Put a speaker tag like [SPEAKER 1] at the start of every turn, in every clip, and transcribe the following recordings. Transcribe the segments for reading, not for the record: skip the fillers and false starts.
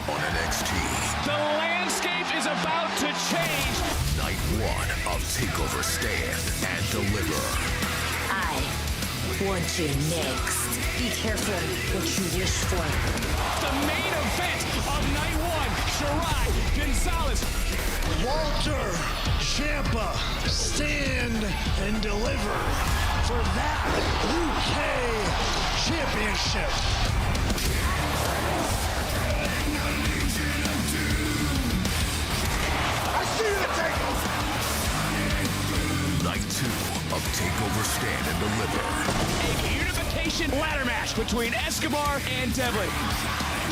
[SPEAKER 1] on NXT.
[SPEAKER 2] The landscape is about to change.
[SPEAKER 1] Night 1 of TakeOver Stand and Deliver.
[SPEAKER 3] I want you next. Be careful what you wish for.
[SPEAKER 2] The main event of Night 1, Shirai, Gonzalez.
[SPEAKER 4] Walter Ciampa, stand and deliver for that UK Championship. I see the takeover.
[SPEAKER 1] Night 2 of TakeOver Stand and Deliver.
[SPEAKER 2] A unification ladder match between Escobar and Devlin.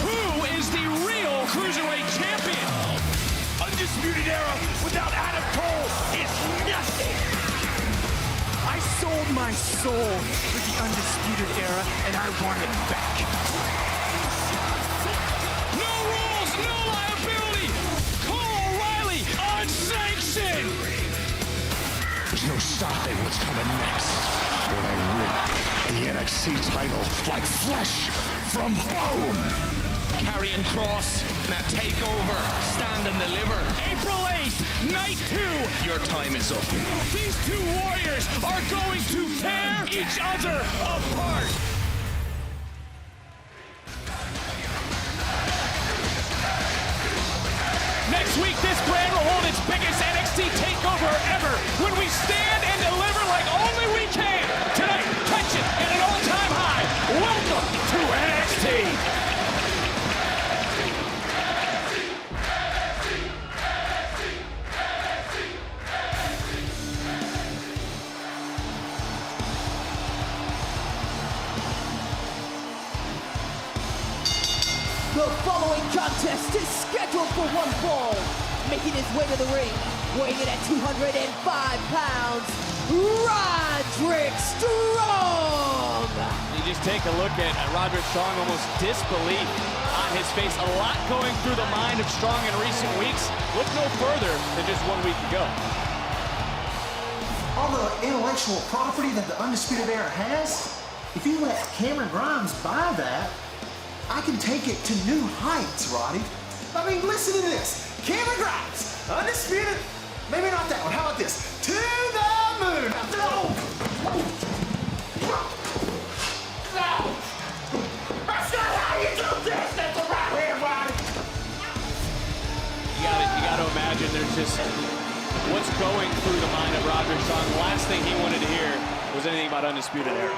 [SPEAKER 2] Who is the real Cruiserweight champion?
[SPEAKER 4] Undisputed Era without Adam Cole is nothing. I sold my soul for the Undisputed Era, and I want it back.
[SPEAKER 2] No rules, no liability. Cole O'Reilly, unsanctioned.
[SPEAKER 4] There's no stopping what's coming next. When I rip the NXT title like flesh from bone.
[SPEAKER 2] Karrion Kross, now TakeOver, stand and deliver. April 8th, Night 2. Your time is up. These two warriors are going to tear each other apart. Next week, this brand will hold its biggest NXT TakeOver ever when we stand and deliver like only we can. Tonight, tension at an all-time high. Welcome to NXT.
[SPEAKER 5] The following contest is scheduled for one fall. Making his way to the ring, weighing in at 205 pounds, Roderick Strong!
[SPEAKER 2] You just take a look at Roderick Strong, almost disbelief on his face. A lot going through the mind of Strong in recent weeks. Look no further than just 1 week ago.
[SPEAKER 6] All the intellectual property that the Undisputed Era has, if you let Cameron Grimes buy that, I can take it to new heights, Roddy. I mean, listen to this. Cameron Grimes, Undisputed, maybe not that one. How about this? To the moon. No! That's not how you do this. That's the right way, Roddy.
[SPEAKER 2] You gotta imagine there's just what's going through the mind of Roderick Strong. The last thing he wanted to hear was anything about Undisputed Era.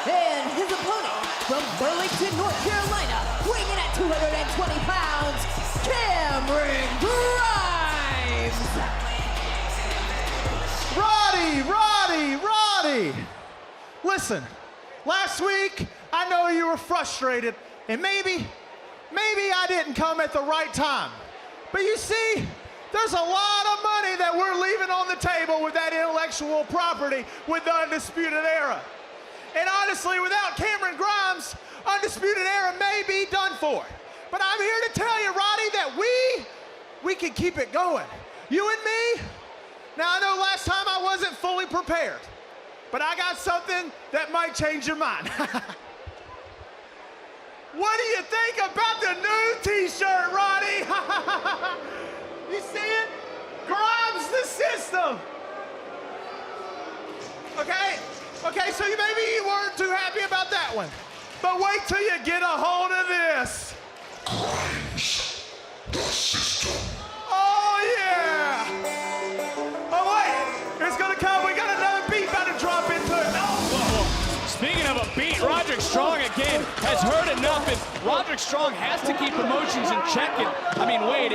[SPEAKER 5] And his opponent from Burlington, North Carolina, weighing in at 220 pounds, Cameron
[SPEAKER 7] Roddy! Listen, last week, I know you were frustrated, and maybe I didn't come at the right time. But you see, there's a lot of money that we're leaving on the table with that intellectual property with the Undisputed Era. And honestly, without Cameron Grimes, Undisputed Era may be done for. But I'm here to tell you, Roddy, that we can keep it going. You and me. Now, I know last time I wasn't fully prepared, but I got something that might change your mind. What do you think about the new t-shirt, Roddy? You see it? Grimes the system. Okay, so maybe you weren't too happy about that one. But wait till you get a hold of this.
[SPEAKER 1] Grimes the system.
[SPEAKER 7] Oh, yeah. Oh, wait, it's gonna come. We got another beat about to drop into it.
[SPEAKER 2] Speaking of a beat, Roderick Strong again has heard enough, and Roderick Strong has to keep emotions in check. And I mean, Wade,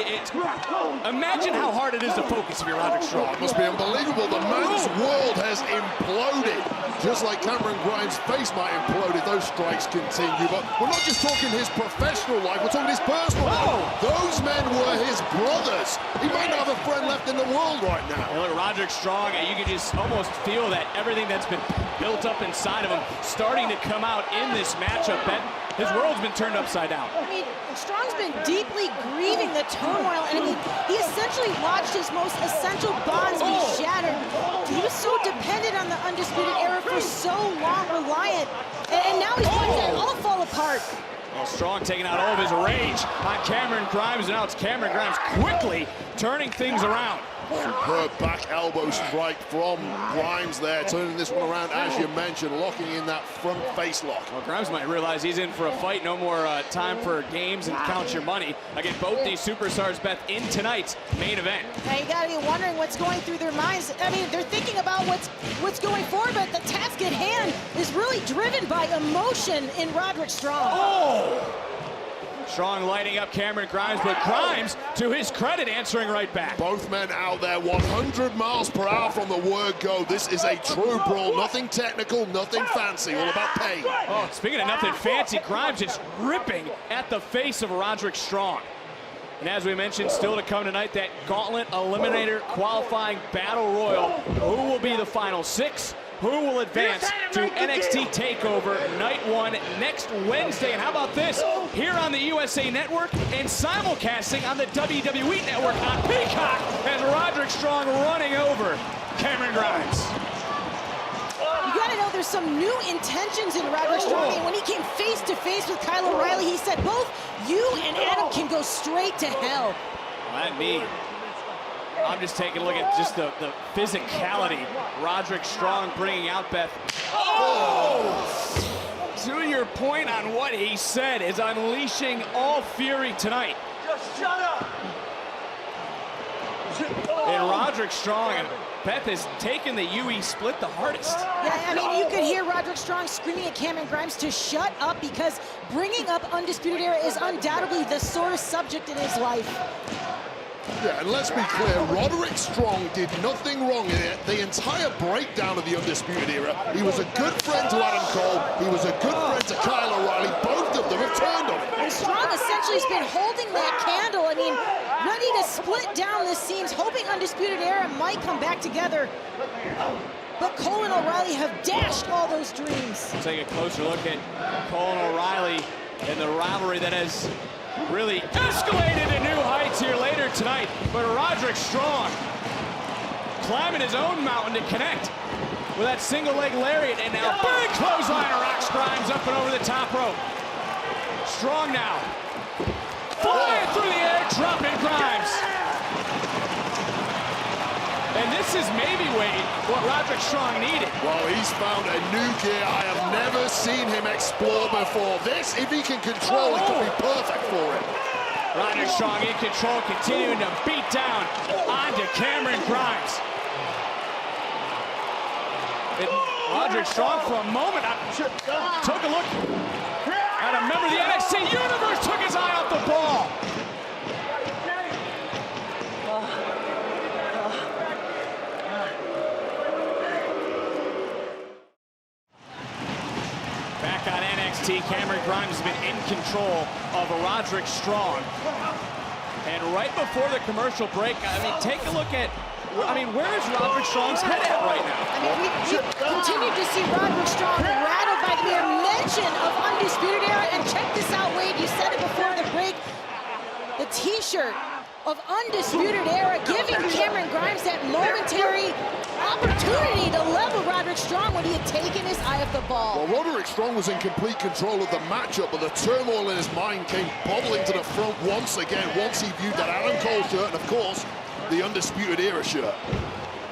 [SPEAKER 2] imagine how hard it is to focus if you're Roderick Strong.
[SPEAKER 8] It must be unbelievable. The man's world has imploded. Just like Cameron Grimes' face might implode if those strikes continue. But we're not just talking his professional life, we're talking his personal life. Those men were his brothers. He might not have a friend left in the world right now.
[SPEAKER 2] Hey, look, Roderick Strong, you can just almost feel that everything that's been built up inside of him starting to come out in this matchup. That his world's been turned upside down.
[SPEAKER 9] I mean, Strong's been deeply grieving the turmoil, and I mean, he essentially watched his most essential bonds be shattered. He was so depended on the Undisputed Era for so long, reliant, and now he's watching it all fall apart.
[SPEAKER 2] Well, Strong taking out all of his rage on Cameron Grimes, and now it's Cameron Grimes quickly turning things around.
[SPEAKER 8] Superb back elbow strike from Grimes there, turning this one around, as you mentioned, locking in that front face lock.
[SPEAKER 2] Well, Grimes might realize he's in for a fight. No more time for games and count your money. Again, both these superstars, Beth, in tonight's main event.
[SPEAKER 9] Now you gotta be wondering what's going through their minds. I mean, they're thinking about what's going forward, but the task at hand is really driven by emotion in Roderick Strong.
[SPEAKER 2] Oh! Strong lighting up Cameron Grimes, but Grimes, to his credit, answering right back.
[SPEAKER 8] Both men out there 100 miles per hour from the word go. This is a true brawl. Nothing technical, nothing fancy, all about pain.
[SPEAKER 2] Oh, speaking of nothing fancy, Grimes is ripping at the face of Roderick Strong. And as we mentioned, still to come tonight, that Gauntlet Eliminator qualifying Battle Royal. Who will be the final 6? Who will advance to NXT TakeOver Night 1 next Wednesday? And how about this? Here on the USA Network and simulcasting on the WWE Network on Peacock as Roderick Strong running over Cameron Grimes.
[SPEAKER 9] You gotta know there's some new intentions in Roderick Strong. And when he came face to face with Kyle O'Reilly, he said, both you and Adam can go straight to hell.
[SPEAKER 2] That knee. I'm just taking a look at just the physicality. Roderick Strong bringing out Beth. Oh! To your point on what he said, is unleashing all fury tonight.
[SPEAKER 4] Just shut up.
[SPEAKER 2] And Roderick Strong, and Beth has taken the UE split the hardest.
[SPEAKER 9] Yeah, I mean, you could hear Roderick Strong screaming at Cameron Grimes to shut up, because bringing up Undisputed Era is undoubtedly the sorest subject in his life.
[SPEAKER 8] Yeah, and let's be clear, Roderick Strong did nothing wrong in it. The entire breakdown of the Undisputed Era. He was a good friend to Adam Cole. He was a good friend to Kyle O'Reilly. Both of them have turned on him.
[SPEAKER 9] And Strong essentially has been holding that candle. I mean, ready to split down the seams, hoping Undisputed Era might come back together. But Cole and O'Reilly have dashed all those dreams.
[SPEAKER 2] Let's take a closer look at Cole and O'Reilly and the rivalry that has really escalated to new heights here later tonight. But Roderick Strong climbing his own mountain to connect with that single leg lariat, and now big clothesline rocks Grimes up and over the top rope. Strong now flying through the air, dropping Grimes. And this is maybe, Wade, what Roderick Strong needed.
[SPEAKER 8] Well, he's found a new gear I have never seen him explore before. This, if he can control it, could be perfect for him.
[SPEAKER 2] Roderick Strong in control, continuing to beat down onto Cameron Grimes. And Roderick Strong, for a moment, took a look at a member of the NXT Universe, took his eye off the ball. Back on NXT, Cameron Grimes has been in control of Roderick Strong. And right before the commercial break, I mean, take a look at, where is Roderick Strong's head at right now?
[SPEAKER 9] I mean, we continue to see Roderick Strong rattled by the mere mention of Undisputed Era. And check this out, Wade, you said it before the break. The t-shirt of Undisputed Era giving Cameron Grimes that momentary opportunity to level Roderick Strong when he had taken his eye off the ball.
[SPEAKER 8] Well, Roderick Strong was in complete control of the matchup, but the turmoil in his mind came bubbling to the front once again, once he viewed that Adam Cole shirt and, of course, the Undisputed Era shirt.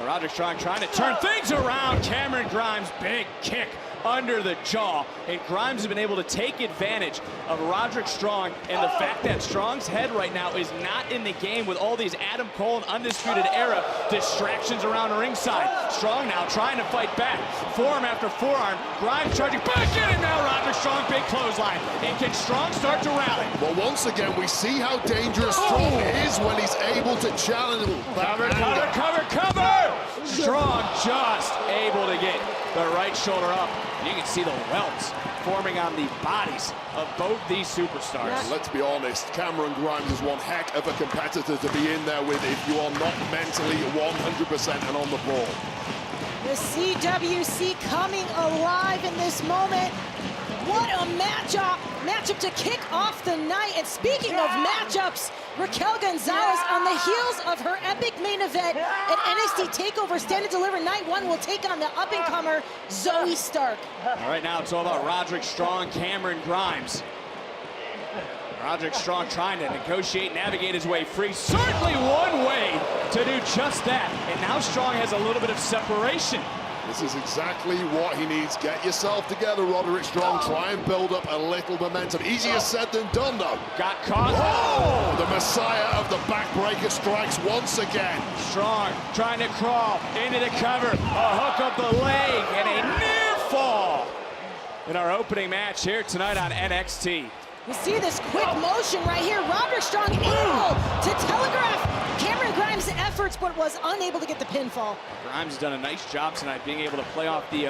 [SPEAKER 2] Roderick Strong trying to turn things around. Cameron Grimes, big kick under the jaw, and Grimes has been able to take advantage of Roderick Strong and the fact that Strong's head right now is not in the game with all these Adam Cole and Undisputed Era distractions around ringside. Strong now trying to fight back, forearm after forearm. Grimes charging back in, and now Roderick Strong, big clothesline. And can Strong start to rally?
[SPEAKER 8] Well, once again, we see how dangerous Strong is when he's able to challenge.
[SPEAKER 2] Cover! Strong just able to get the right shoulder up. You can see the welts forming on the bodies of both these superstars.
[SPEAKER 8] Yeah. Let's be honest, Cameron Grimes is one heck of a competitor to be in there with if you are not mentally 100% and on the ball.
[SPEAKER 9] The CWC coming alive in this moment. What a matchup to kick off the night. And speaking of matchups, Raquel Gonzalez on the heels of her epic main event at NXT TakeOver Stand and Deliver Night 1 will take on the up-and-comer Zoe Stark.
[SPEAKER 2] All right, now it's all about Roderick Strong, Cameron Grimes. Roderick Strong trying to negotiate, navigate his way free. Certainly one way to do just that. And now Strong has a little bit of separation.
[SPEAKER 8] This is exactly what he needs. Get yourself together, Roderick Strong. Try and build up a little momentum. Easier said than done, though.
[SPEAKER 2] Got caught.
[SPEAKER 8] Oh, the messiah of the backbreaker strikes once again.
[SPEAKER 2] Strong trying to crawl into the cover. A hook up the leg and a near fall in our opening match here tonight on NXT.
[SPEAKER 9] You see this quick motion right here. Roderick Strong able to telegraph Cameron Grimes' efforts, but was unable to get the pinfall.
[SPEAKER 2] Grimes has done a nice job tonight being able to play off the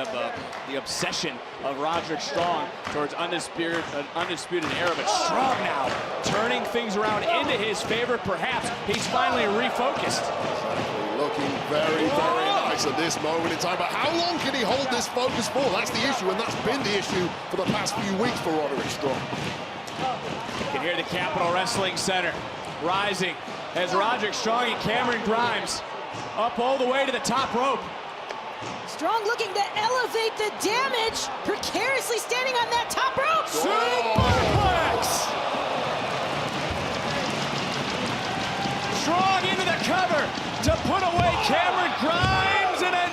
[SPEAKER 2] obsession of Roderick Strong towards undisputed era. But Strong now turning things around into his favor. Perhaps he's finally refocused.
[SPEAKER 8] Looking very, very nice at this moment in time. But how long can he hold this focus for? That's the issue, and that's been the issue for the past few weeks for Roderick Strong.
[SPEAKER 2] You can hear the Capitol Wrestling Center rising as Roderick Strong and Cameron Grimes up all the way to the top rope.
[SPEAKER 9] Strong looking to elevate the damage, precariously standing on that top rope.
[SPEAKER 2] Superplex! Strong into the cover to put away Cameron Grimes and a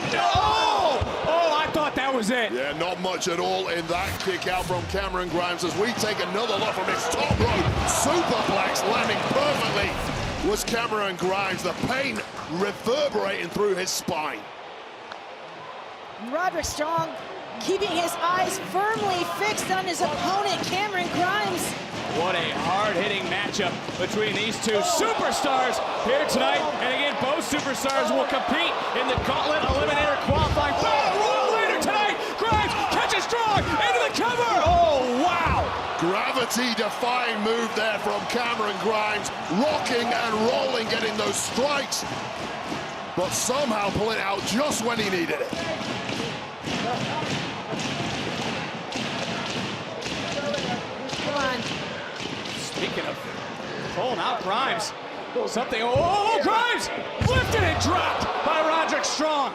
[SPEAKER 2] I thought that was it.
[SPEAKER 8] Yeah, not much at all in that kick out from Cameron Grimes as we take another look from his top rope. Superplex landing perfectly was Cameron Grimes. The pain reverberating through his spine.
[SPEAKER 9] Roderick Strong keeping his eyes firmly fixed on his opponent, Cameron Grimes.
[SPEAKER 2] What a hard-hitting matchup between these two superstars here tonight. And again, both superstars will compete in the Gauntlet Eliminator qualifying battle royal later tonight. Grimes catches Strong into the cover. Oh, wow.
[SPEAKER 8] Gravity-defying move there from Cameron Grimes. Rocking and rolling, getting those strikes. But somehow pulling it out just when he needed it.
[SPEAKER 9] Come on.
[SPEAKER 2] Speaking of pulling out Grimes, something, Grimes lifted and dropped by Roderick Strong.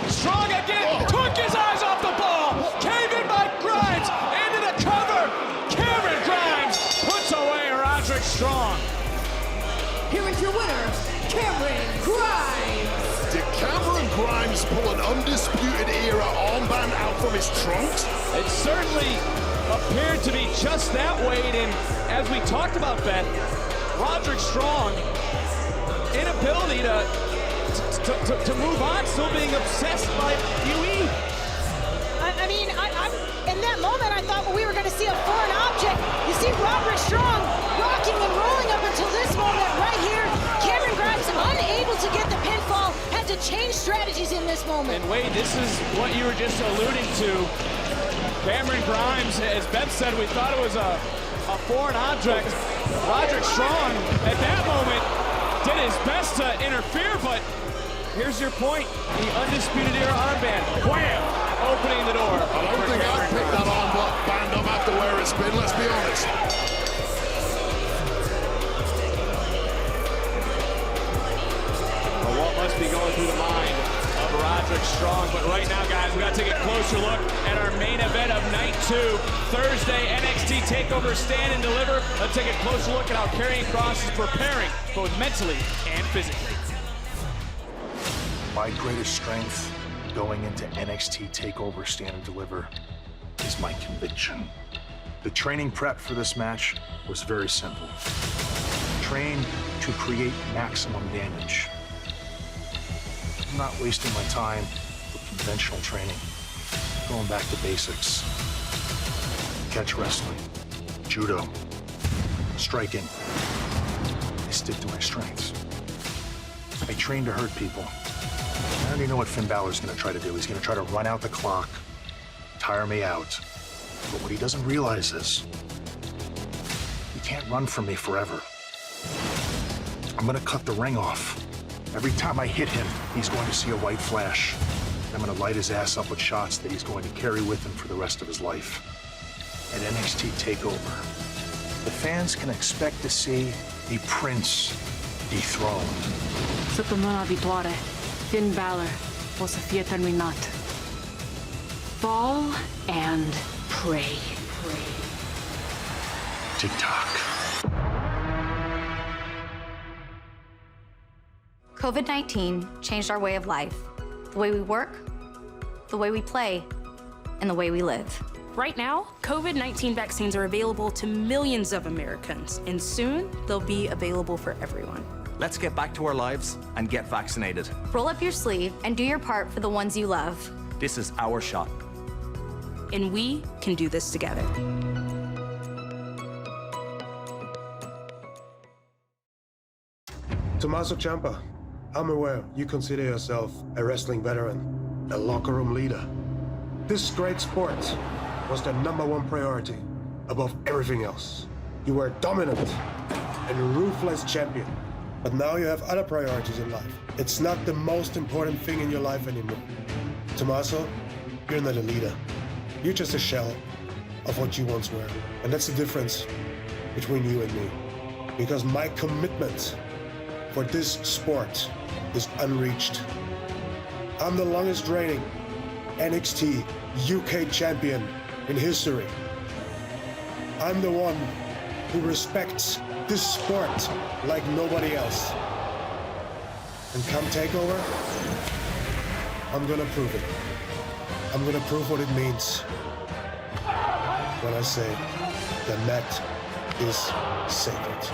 [SPEAKER 2] Strong again, took his eyes off the ball, came in by Grimes, into the cover. Cameron Grimes puts away Roderick Strong.
[SPEAKER 5] Here is your winner, Cameron Grimes.
[SPEAKER 8] Did Cameron Grimes pull an Undisputed Era armband out from his trunks?
[SPEAKER 2] It certainly appeared to be just that, Wade, and as we talked about, Beth, Roderick Strong, inability to move on, still being obsessed by UE.
[SPEAKER 9] I mean, in that moment, I thought we were going to see a foreign object. You see Roderick Strong rocking and rolling up until this moment right here. Cameron Grimes unable to get the pinfall, had to change strategies in this moment.
[SPEAKER 2] And Wade, this is what you were just alluding to. Cameron Grimes, as Beth said, we thought it was a foreign object. Roderick Strong, at that moment, did his best to interfere, but here's your point. The Undisputed Era armband. Wham! Opening the door.
[SPEAKER 8] I don't think I'd pick that armband up after where it's been, let's be honest.
[SPEAKER 2] Well, what must be going through the mind of Roderick Strong? But right now, guys, we got to take a closer look at our main event of Night 2. Thursday, NXT TakeOver Stand and Deliver. Let's take a closer look at how Karrion Kross is preparing, both mentally and physically.
[SPEAKER 10] My greatest strength going into NXT TakeOver Stand and Deliver is my conviction. The training prep for this match was very simple. Train to create maximum damage. I'm not wasting my time with conventional training. Going back to basics. Catch wrestling, judo, striking. I stick to my strengths. I train to hurt people. I already know what Finn Balor's gonna try to do. He's gonna try to run out the clock, tire me out, But what he doesn't realize is, he can't run from me forever. I'm gonna cut the ring off. Every time I hit him, he's going to see a white flash. I'm gonna light his ass up with shots that he's going to carry with him for the rest of his life. At NXT TakeOver, the fans can expect to see a prince dethroned.
[SPEAKER 11] Săptămâna viitoare, Finn Balor o să fie terminat. Fall and pray.
[SPEAKER 10] TikTok.
[SPEAKER 12] COVID-19 changed our way of life, the way we work, the way we play, and the way we live.
[SPEAKER 11] Right now, COVID-19 vaccines are available to millions of Americans, and soon they'll be available for everyone.
[SPEAKER 13] Let's get back to our lives and get vaccinated.
[SPEAKER 12] Roll up your sleeve and do your part for the ones you love.
[SPEAKER 13] This is our shot.
[SPEAKER 11] And we can do this together.
[SPEAKER 14] Tommaso Ciampa, I'm aware you consider yourself a wrestling veteran, a locker room leader. This great sport was the #1 priority above everything else. You were a dominant and ruthless champion, but now you have other priorities in life. It's not the most important thing in your life anymore. Tommaso, you're not a leader. You're just a shell of what you once were. And that's the difference between you and me. Because my commitment for this sport is unreached. I'm the longest reigning NXT UK champion in history. I'm the one who respects this sport like nobody else. And come TakeOver, I'm gonna prove it. I'm gonna prove what it means when I say the mat is sacred.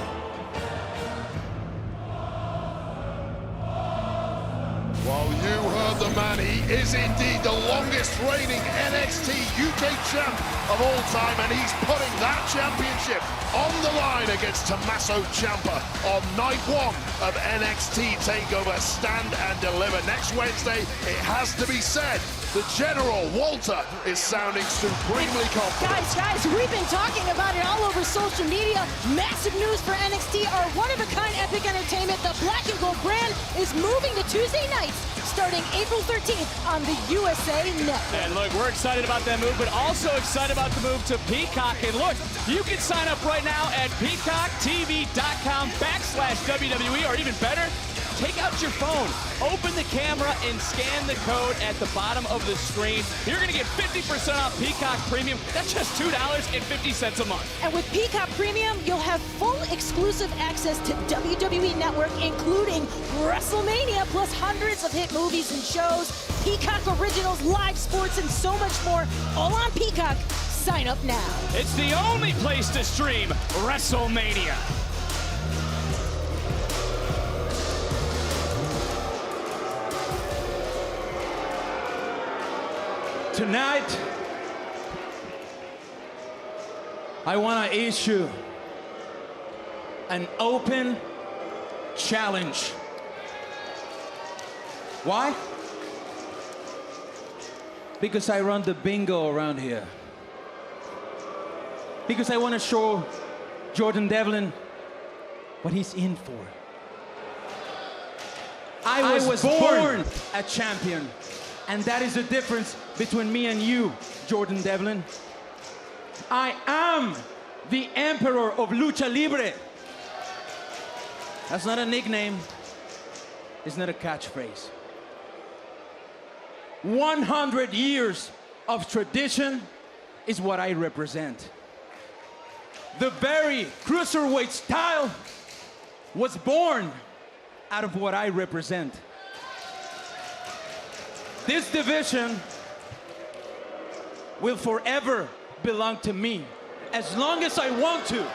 [SPEAKER 8] Well, you heard the man. He is indeed the longest reigning NXT UK champ of all time, and he's putting that championship on the line against Tommaso Ciampa on night 1 of NXT TakeOver Stand and Deliver. Next Wednesday, it has to be said, the General Walter is sounding supremely confident.
[SPEAKER 9] Guys, we've been talking about it all over social media. Massive news for NXT, our one-of-a-kind epic entertainment. The Black and Gold brand is moving to Tuesday nights, starting April 13th on the USA Network.
[SPEAKER 2] And look, we're excited about that move, but also excited about the move to Peacock. And look, you can sign up right now at peacocktv.com/WWE, or even better, take out your phone, open the camera, and scan the code at the bottom of the screen. You're going to get 50% off Peacock Premium. That's just $2.50 a month.
[SPEAKER 9] And with Peacock Premium, you'll have full exclusive access to WWE Network, including WrestleMania, plus hundreds of hit movies and shows, Peacock Originals, live sports, and so much more, all on Peacock. Sign up now.
[SPEAKER 2] It's the only place to stream WrestleMania.
[SPEAKER 15] Tonight, I want to issue an open challenge. Why? Because I run the bingo around here. Because I want to show Jordan Devlin what he's in for. I was born a champion. And that is the difference between me and you, Jordan Devlin. I am the Emperor of Lucha Libre. That's not a nickname. It's not a catchphrase. 100 years of tradition is what I represent. The very cruiserweight style was born out of what I represent. This division will forever belong to me, as long as I want to,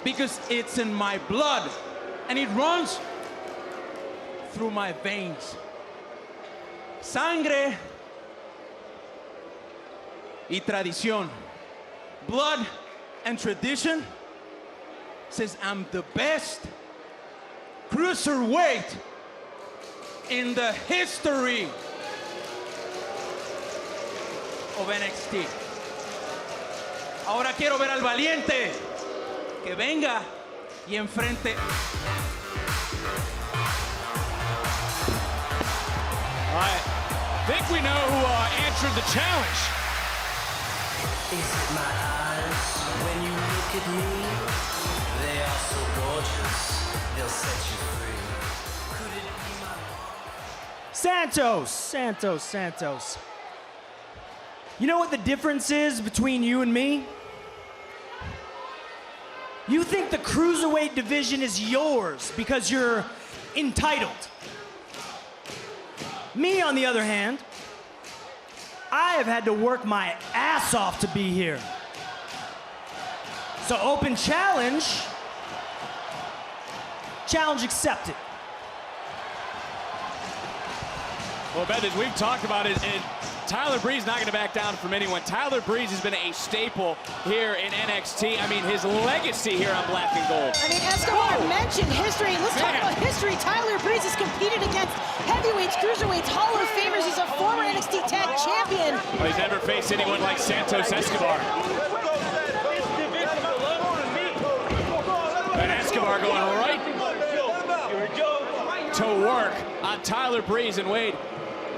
[SPEAKER 15] because it's in my blood, and it runs through my veins. Sangre y tradición. Blood and tradition says I'm the best cruiserweight in the history of NXT. Ahora quiero ver al valiente que venga y enfrente.
[SPEAKER 2] I think we know who answered the challenge.
[SPEAKER 16] Is it my eyes when you look at me? They are so gorgeous, they'll set you free. Could it be my
[SPEAKER 17] Santos. You know what the difference is between you and me? You think the cruiserweight division is yours because you're entitled. Me, on the other hand, I have had to work my ass off to be here. So open challenge accepted.
[SPEAKER 2] Well, Beth, as we've talked about it, Tyler Breeze not going to back down from anyone. Tyler Breeze has been a staple here in NXT. I mean, his legacy here on Black and Gold.
[SPEAKER 9] I mean, Escobar mentioned history. Let's talk about history. Tyler Breeze has competed against heavyweights, cruiserweights, Hall of Famers. He's a former NXT Tag Champion.
[SPEAKER 2] Well, he's never faced anyone like Santos Escobar. And Escobar going right to work on Tyler Breeze, and Wade,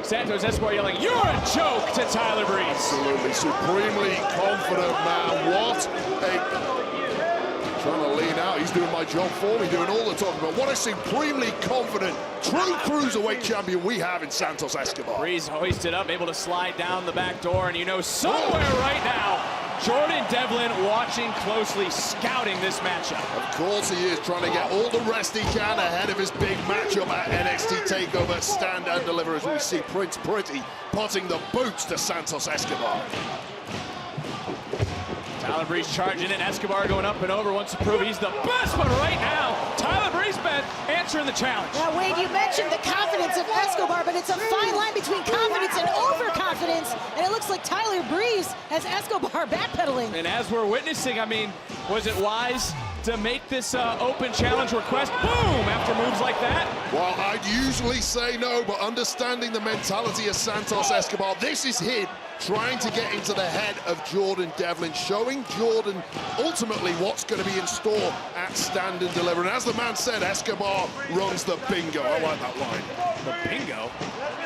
[SPEAKER 2] Santos Escobar yelling, "You're a joke" to Tyler Breeze.
[SPEAKER 8] Absolutely, supremely confident man. What a... Trying to lean out, he's doing my job for me, doing all the talking about. What a supremely confident, true cruiserweight champion we have in Santos Escobar.
[SPEAKER 2] Breeze hoisted up, able to slide down the back door, and you know somewhere right now, Jordan Devlin watching closely, scouting this matchup.
[SPEAKER 8] Of course he is, trying to get all the rest he can ahead of his big matchup at NXT TakeOver Stand and Deliver, as we see Prince Pretty putting the boots to Santos Escobar.
[SPEAKER 2] Tyler Breeze charging in, Escobar going up and over, wants to prove he's the best, but right now, Tyler Breeze answering the challenge.
[SPEAKER 9] Now, Wade, you mentioned the confidence of Escobar, but it's a fine line between confidence and overconfidence, and it looks like Tyler Breeze has Escobar backpedaling.
[SPEAKER 2] And as we're witnessing, I mean, was it wise to make this open challenge request? Boom! After moves like that?
[SPEAKER 8] Well, I'd usually say no, but understanding the mentality of Santos Escobar, this is him trying to get into the head of Jordan Devlin, showing Jordan ultimately what's going to be in store at Stand and Deliver. And as the man said, Escobar runs the bingo. I like that line.
[SPEAKER 2] The bingo?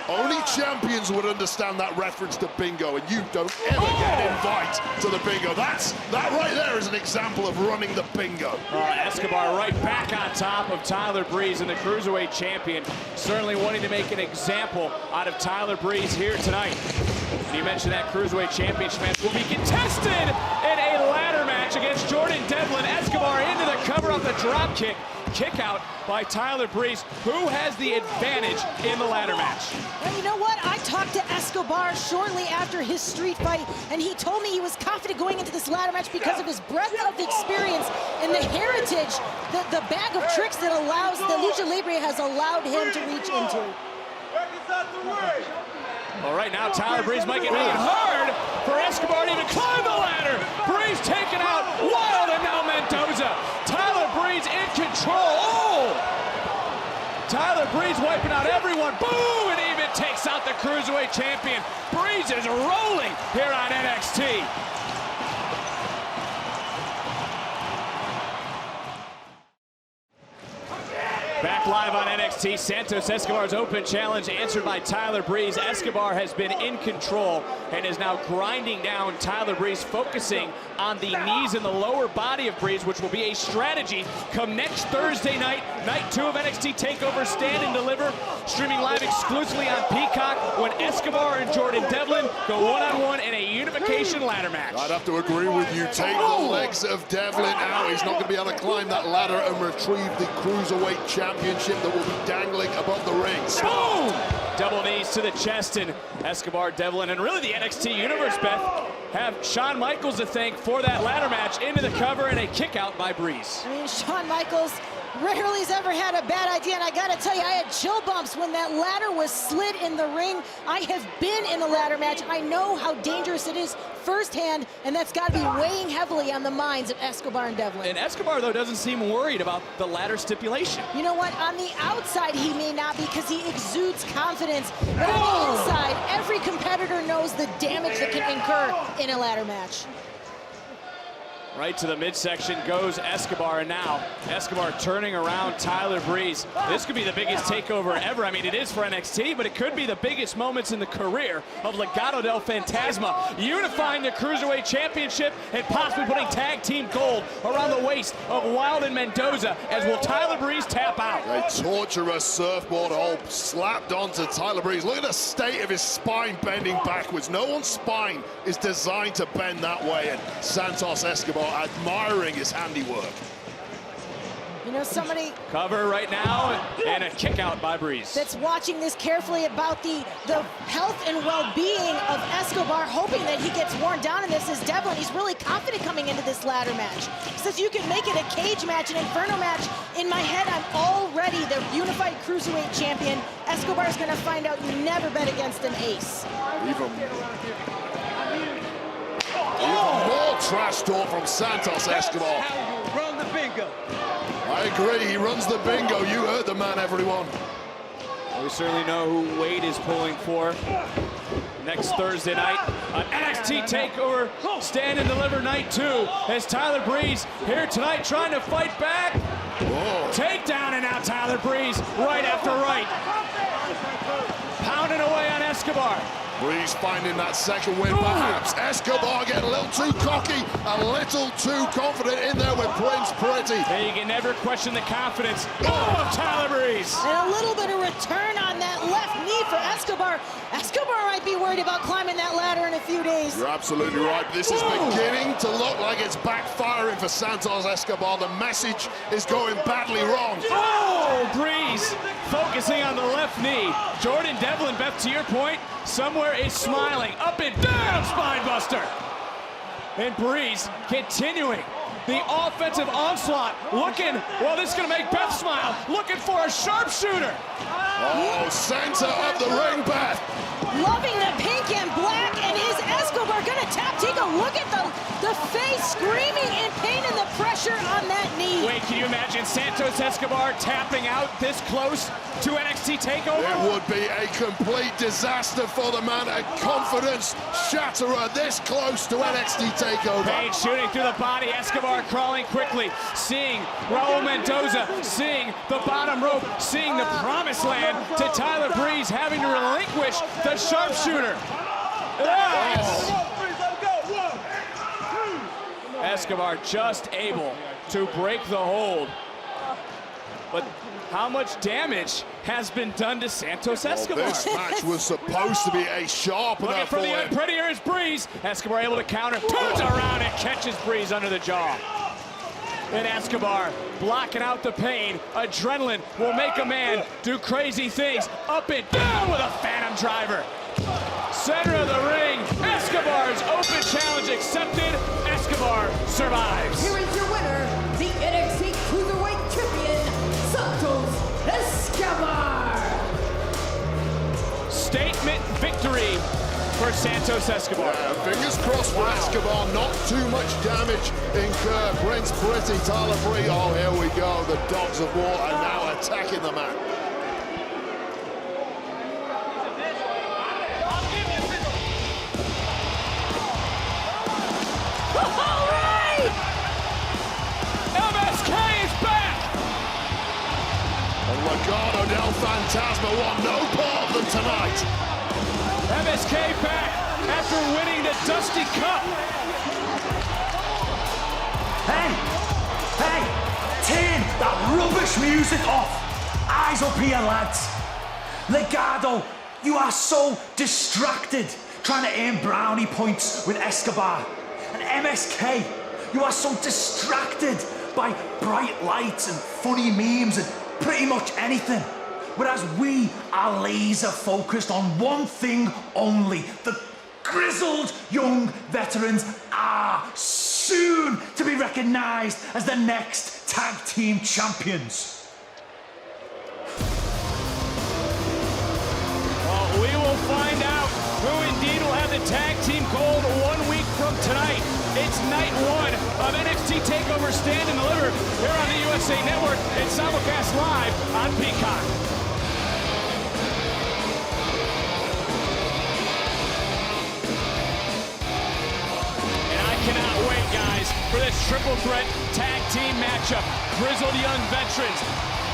[SPEAKER 8] Only champions would understand that reference to bingo, and you don't ever get an invite to the bingo. That right there is an example of running the bingo.
[SPEAKER 2] Escobar right back on top of Tyler Breeze, and the Cruiserweight champion certainly wanting to make an example out of Tyler Breeze here tonight. You mentioned that Cruiserweight Championship match will be contested in a ladder match against Jordan Devlin. Escobar into the cover of the drop kick. Kick out by Tyler Breeze, who has the advantage in the ladder match.
[SPEAKER 9] Well, you know what? I talked to Escobar shortly after his street fight, and he told me he was confident going into this ladder match because of his breadth of experience and the heritage, the bag of tricks that Lucha Libre has allowed him to reach into.
[SPEAKER 2] All right, now Tyler Breeze might get made hard for Escobar to even climb the ladder. Breeze taken out, Wild, and now Mendoza. Tyler Breeze in control. Oh! Tyler Breeze wiping out everyone. Boom! And even takes out the Cruiserweight champion. Breeze is rolling here on NXT. Back live on NXT, Santos Escobar's open challenge answered by Tyler Breeze. Escobar has been in control and is now grinding down Tyler Breeze, focusing on the knees and the lower body of Breeze, which will be a strategy come next Thursday night, night 2 of NXT TakeOver Stand and Deliver, streaming live exclusively on Peacock when Escobar and Jordan Devlin go one-on-one in a unification ladder match.
[SPEAKER 8] I'd have to agree with you. Take the legs of Devlin out. He's not going to be able to climb that ladder and retrieve the Cruiserweight Championship that will be dangling above the ring.
[SPEAKER 2] Boom! Double knees to the chest, and Escobar, Devlin, and really the NXT Universe, Beth, have Shawn Michaels to thank for that ladder match into the cover and a kick out by Breeze.
[SPEAKER 9] I mean, Shawn Michaels rarely has ever had a bad idea, and I gotta tell you, I had chill bumps when that ladder was slid in the ring. I have been in a ladder match. I know how dangerous it is firsthand, and that's gotta be weighing heavily on the minds of Escobar and Devlin.
[SPEAKER 2] And Escobar, though, doesn't seem worried about the ladder stipulation.
[SPEAKER 9] You know what? On the outside, he may not because he exudes confidence, but on the inside, every competitor knows the damage that can incur in a ladder match.
[SPEAKER 18] Right to the midsection goes Escobar, and now Escobar turning around Tyler Breeze. This could be the biggest takeover ever. I mean, it is for NXT, but it could be the biggest moments in the career of Legado del Fantasma, unifying the Cruiserweight Championship and possibly putting tag team gold around the waist of Wilde and Mendoza, as will Tyler Breeze tap out.
[SPEAKER 8] A torturous surfboard hold slapped onto Tyler Breeze. Look at the state of his spine bending backwards. No one's spine is designed to bend that way, and Santos Escobar admiring his handiwork.
[SPEAKER 9] You know, somebody
[SPEAKER 18] cover right now, and a kick out by Breeze.
[SPEAKER 9] That's watching this carefully about the health and well-being of Escobar, hoping that he gets worn down in this, is Devlin. He's really confident coming into this ladder match. He says you can make it a cage match, an Inferno match. In my head, I'm already the unified Cruiserweight champion. Escobar's gonna find out you never bet against an ace.
[SPEAKER 8] Even more trash talk from Santos Escobar.
[SPEAKER 15] Run the bingo.
[SPEAKER 8] I agree, he runs the bingo. You heard the man, everyone.
[SPEAKER 18] We certainly know who Wade is pulling for next Thursday night on NXT TakeOver Stand and Deliver Night 2, as Tyler Breeze here tonight trying to fight back.
[SPEAKER 8] Whoa.
[SPEAKER 18] Takedown, and now Tyler Breeze right after right. Pounding away on Escobar.
[SPEAKER 8] Breeze finding that second win, perhaps. Escobar getting a little too cocky, a little too confident in there with Prince Pretty.
[SPEAKER 18] And you can never question the confidence of Tyler Breeze.
[SPEAKER 9] And a little bit of return on that left knee for Escobar. Escobar might be worried about climbing that ladder in a few days.
[SPEAKER 8] You're absolutely right. This is beginning to look like it's backfiring for Santos Escobar. The message is going badly wrong.
[SPEAKER 18] Oh, Breeze focusing on the left knee. Jordan Devlin, Beth, to your point, somewhere is smiling. Up and down, spine buster. And Breeze continuing the offensive onslaught. Looking, well, this is going to make Beth smile. Looking for a sharpshooter.
[SPEAKER 8] Oh, center of the ring, Beth.
[SPEAKER 9] Loving the pink and black, and is Escobar going to tap? Take a look at the face, screaming in pain and the pressure on that knee.
[SPEAKER 18] Wait, can you imagine Santos Escobar tapping out this close to NXT TakeOver?
[SPEAKER 8] It would be a complete disaster for the man, a confidence shatterer this close to NXT TakeOver.
[SPEAKER 18] Page shooting through the body, Escobar crawling quickly, seeing Raul Mendoza, seeing the bottom rope, seeing the promised land to Tyler Breeze, having to relinquish the sharpshooter. Yes. Escobar just able to break the hold. But how much damage has been done to Santos Escobar?
[SPEAKER 8] Well, this match was supposed to be a sharpener
[SPEAKER 18] Looking for the unprettier is Breeze. Escobar able to counter, turns around and catches Breeze under the jaw. And Escobar blocking out the pain. Adrenaline will make a man do crazy things. Up and down with a phantom driver. Center of the ring, Escobar's open challenge accepted. Escobar survives.
[SPEAKER 5] Here is your winner, the NXT Cruiserweight Champion, Santos Escobar.
[SPEAKER 18] Statement victory for Santos Escobar.
[SPEAKER 8] Yeah, fingers crossed for Escobar. Not too much damage incurred. Prince Pretty, Tyler Breeze. Oh, here we go. The Dogs of War are now attacking the man. Legado del Fantasma won no part of them tonight.
[SPEAKER 18] MSK back after winning the Dusty Cup.
[SPEAKER 17] Hey! Turn that rubbish music off! Eyes up here, lads. Legado, you are so distracted trying to earn brownie points with Escobar. And MSK, you are so distracted by bright lights and funny memes and pretty much anything. Whereas we are laser focused on one thing only. The grizzled young veterans are soon to be recognized as the next tag team champions.
[SPEAKER 18] Well, we will find out who indeed will have the tag team gold 1 week from tonight. It's night one of NXT TakeOver Stand and Deliver here on the USA Network and simulcast live on Peacock. And I cannot wait, guys, for this triple threat tag team matchup. Grizzled young veterans.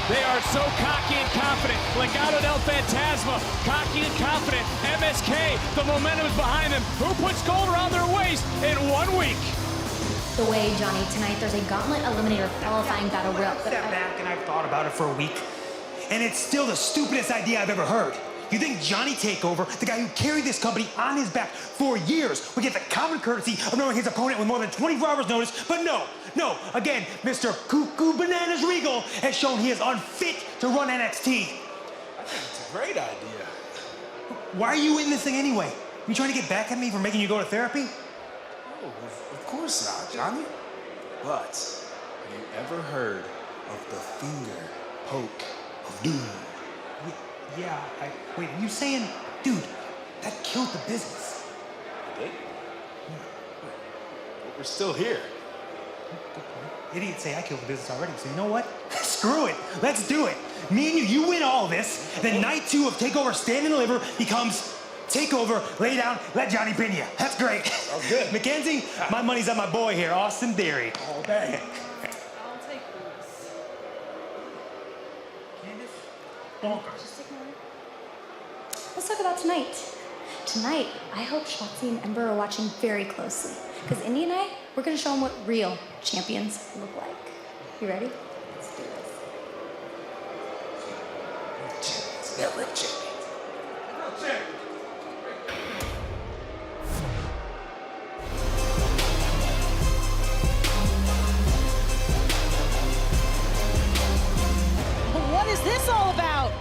[SPEAKER 18] They are so cocky and confident. Legado del Fantasma, cocky and confident. MSK, the momentum is behind them. Who puts gold around their waist in 1 week?
[SPEAKER 12] The way, Johnny, tonight there's a Gauntlet Eliminator qualifying battle royal.
[SPEAKER 17] Step back, and I've thought about it for a week, and it's still the stupidest idea I've ever heard. You think Johnny TakeOver, the guy who carried this company on his back for years, would get the common courtesy of knowing his opponent with more than 24 hours notice? But no. Again, Mr. Cuckoo Bananas Regal has shown he is unfit to run NXT.
[SPEAKER 19] I think it's a great idea.
[SPEAKER 17] Why are you in this thing anyway? You trying to get back at me for making you go to therapy?
[SPEAKER 19] Oh, of course not, Johnny. But have you ever heard of the finger poke of doom?
[SPEAKER 17] Yeah, wait, are you saying, dude, that killed the business?
[SPEAKER 19] It did? But we're still here.
[SPEAKER 17] Idiots say I killed the business already, so you know what? Screw it, let's do it. Me and you win all this, then night 2 of TakeOver Stand and Deliver becomes TakeOver, lay down, let Johnny pin you. That's great.
[SPEAKER 19] Oh, good.
[SPEAKER 17] Mackenzie, my money's on my boy here, Austin Theory.
[SPEAKER 19] All day.
[SPEAKER 9] I'll take this.
[SPEAKER 17] Bonkers.
[SPEAKER 12] Let's talk about tonight. Tonight, I hope Shotzi and Ember are watching very closely. Because Indy and I, we're going to show them what real champions look like. You ready? Let's do this.
[SPEAKER 19] They're real champions.
[SPEAKER 9] What is this all about?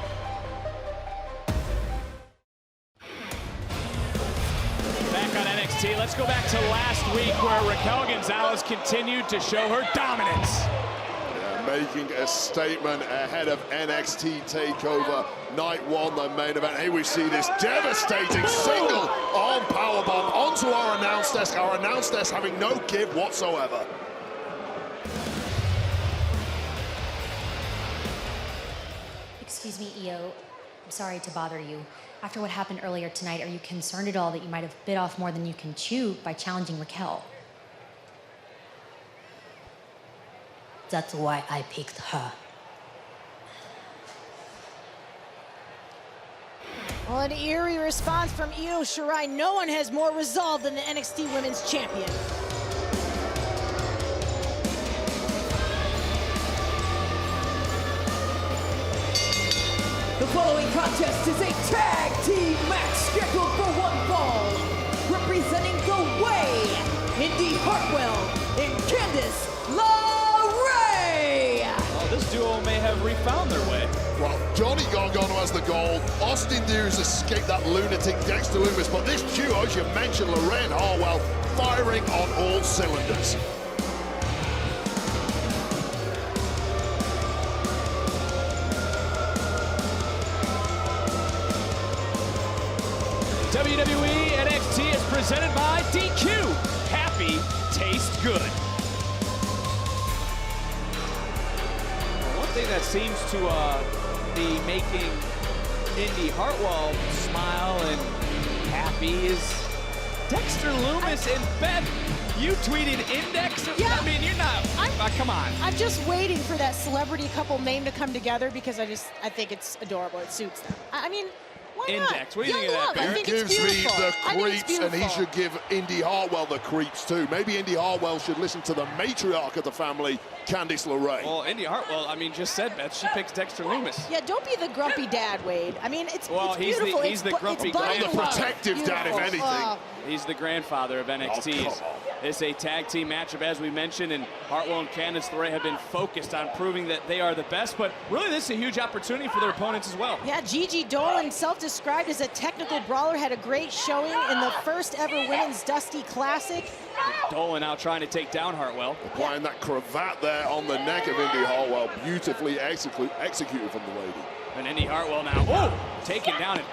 [SPEAKER 18] Back on NXT, let's go back to last week where Raquel Gonzalez continued to show her dominance.
[SPEAKER 8] Making a statement ahead of NXT TakeOver Night 1, the main event. Here we see this devastating single arm powerbomb onto our announce desk having no give whatsoever.
[SPEAKER 12] Excuse me, EO. I'm sorry to bother you. After what happened earlier tonight, are you concerned at all that you might have bit off more than you can chew by challenging Raquel?
[SPEAKER 3] That's why I picked her.
[SPEAKER 9] Well, an eerie response from Io Shirai. No one has more resolve than the NXT Women's Champion.
[SPEAKER 5] The following contest is a tag team match scheduled for 1 fall. Representing the Way, Indy Hartwell and Candice LeRae.
[SPEAKER 18] Well, this duo may have refound their way.
[SPEAKER 8] Well, Johnny Gargano has the gold. Austin Theory's escaped that lunatic Dexter Lumis, but this duo, as you mentioned, LeRae and Hartwell, firing on all cylinders.
[SPEAKER 18] WWE NXT is presented by DQ. Happy, taste good. One thing that seems to be making Indy Hartwell smile and happy is Dexter Lumis. And Beth, you tweeted Index.
[SPEAKER 9] Yeah.
[SPEAKER 18] I mean, you're not. Come on.
[SPEAKER 9] I'm just waiting for that celebrity couple name to come together because I think it's adorable. It suits them. I mean, why not?
[SPEAKER 18] Index. What do you think of
[SPEAKER 9] Love.
[SPEAKER 18] that,
[SPEAKER 9] I
[SPEAKER 18] Ben?
[SPEAKER 9] think
[SPEAKER 8] He
[SPEAKER 9] it's
[SPEAKER 8] gives me
[SPEAKER 9] beautiful.
[SPEAKER 8] the
[SPEAKER 9] I think it's
[SPEAKER 8] creeps, and he
[SPEAKER 9] beautiful.
[SPEAKER 8] should give Indy Hartwell the creeps too. Maybe Indy Hartwell should listen to the matriarch of the family, Candice LeRae.
[SPEAKER 18] Well, Indy Hartwell, I mean, just said, Beth, she picks Dexter Lumis.
[SPEAKER 9] Yeah, don't be the grumpy dad, Wade. I mean, it's
[SPEAKER 18] Well, he's
[SPEAKER 9] beautiful.
[SPEAKER 18] the grumpy
[SPEAKER 9] it's
[SPEAKER 18] grandfather.
[SPEAKER 8] I'm the protective dad, if
[SPEAKER 9] Beautiful.
[SPEAKER 8] anything.
[SPEAKER 18] He's the grandfather of NXT.
[SPEAKER 8] Oh, come on.
[SPEAKER 18] It's a tag team matchup, as we mentioned, and Hartwell and Candice LeRae have been focused on proving that they are the best, but really this is a huge opportunity for their opponents as well.
[SPEAKER 9] Yeah, Gigi Dolan, self-described as a technical brawler, had a great showing in the first ever Women's Dusty Classic.
[SPEAKER 18] Dolan now trying to take down Hartwell.
[SPEAKER 8] Applying that cravat there on the neck of Indy Hartwell, beautifully executed from the lady.
[SPEAKER 18] And Indy Hartwell now, taken down, and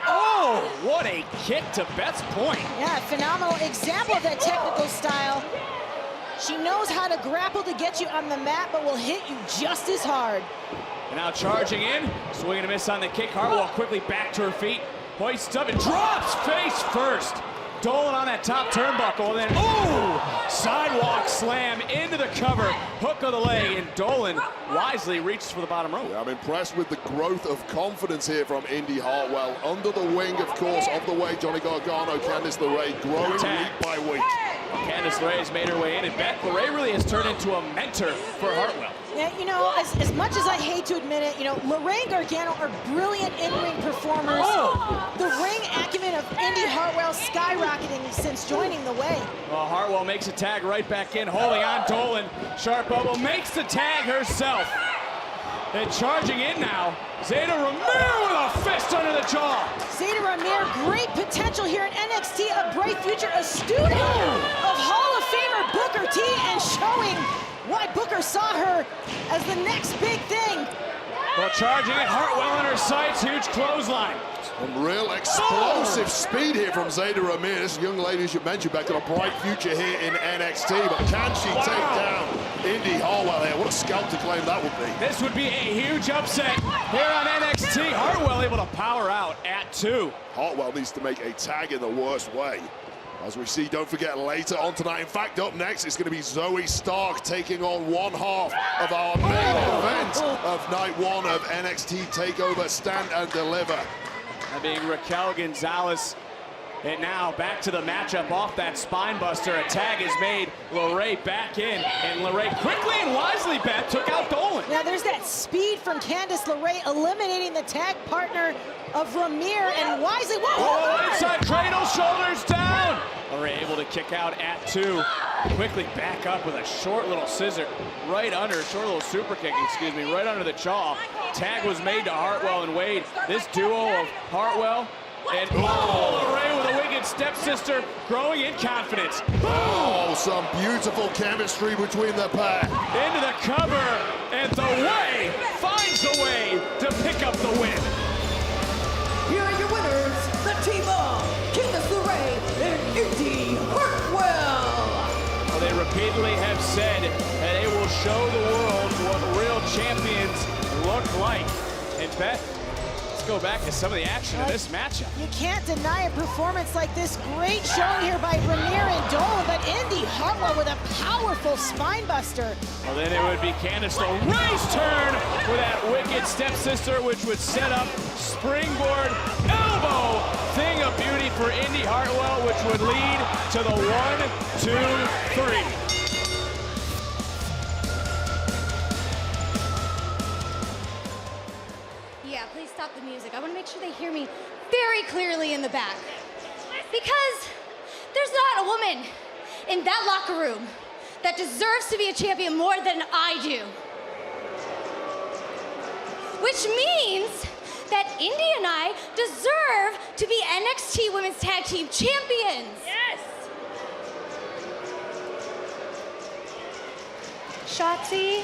[SPEAKER 18] what a kick to Beth's point.
[SPEAKER 9] Yeah, phenomenal example of that technical style. She knows how to grapple to get you on the mat, but will hit you just as hard.
[SPEAKER 18] And now charging in, swing and a miss on the kick. Hartwell quickly back to her feet, hoists up and drops face first. Dolan on that top turnbuckle, and then, ooh! Sidewalk slam into the cover, hook of the leg, and Dolan wisely reaches for the bottom rope.
[SPEAKER 8] Yeah, I'm impressed with the growth of confidence here from Indy Hartwell. Under the wing, of course, of the way, Johnny Gargano, Candice LeRae growing week by week.
[SPEAKER 18] Candice LeRae has made her way in, and Beth LeRae really has turned into a mentor for Hartwell.
[SPEAKER 9] Yeah, you know, as much as I hate to admit it, you know, LeRae and Gargano are brilliant in-ring performers. The ring acumen of Indy Hartwell skyrocketing since joining the way.
[SPEAKER 18] Well, Hartwell makes a tag right back in, holding on Dolan. Sharp elbow makes the tag herself. And charging in now, Zayda Ramirez with a fist under the jaw.
[SPEAKER 9] Zayda Ramirez, great potential here in NXT, a bright future, a student of Hall of Famer Booker T, and showing why Booker saw her as the next big thing.
[SPEAKER 18] Well, charging it, Hartwell in her sights, huge clothesline.
[SPEAKER 8] Some real explosive speed here from Zayda Ramirez. This young lady, as you mentioned, back got a bright future here in NXT, but can she take down Indy Hartwell here? What a scalp to claim that would be.
[SPEAKER 18] This would be a huge upset here on NXT. Hartwell able to power out at 2.
[SPEAKER 8] Hartwell needs to make a tag in the worst way. As we see, don't forget, later on tonight, in fact, up next, it's going to be Zoe Stark taking on one half of our main event of night 1 of NXT TakeOver Stand and Deliver.
[SPEAKER 18] That being Raquel Gonzalez. And now back to the matchup off that spine buster. A tag is made. LeRae back in. And LeRae quickly and wisely, Beth, took out Dolan.
[SPEAKER 9] Now there's that speed from Candice LeRae eliminating the tag partner of Ramirez, and wisely, whoa,
[SPEAKER 18] inside cradle, shoulders down. LeRae able to kick out at 2. Quickly back up with a short little scissor right under, short little super kick, excuse me, right under the jaw. Tag was made to Hartwell and Wade. This duo of Hartwell and LeRae with a wicked stepsister, growing in confidence.
[SPEAKER 8] Oh, some beautiful chemistry between the pair.
[SPEAKER 18] Into the cover, and the way finds the way to pick up the win.
[SPEAKER 5] Here are your winners, the team of Candice LeRae and Indy Hartwell.
[SPEAKER 18] Well, they repeatedly have said that they will show the world what real champions look like. And Beth, let's go back to some of the action of this matchup.
[SPEAKER 9] You can't deny a performance like this. Great showing here by Ramirez and Dolan, but Indy Hartwell with a powerful spine buster.
[SPEAKER 18] Well, then it would be Candice LeRae's turn with that wicked stepsister, which would set up springboard elbow. Thing of beauty for Indy Hartwell, which would lead to the 1, 2, 3.
[SPEAKER 12] Yeah, please stop the music. I want to make sure they hear me very clearly in the back. Because there's not a woman in that locker room that deserves to be a champion more than I do. Which means that Indy and I deserve to be NXT Women's Tag Team Champions. Yes! Shotzi,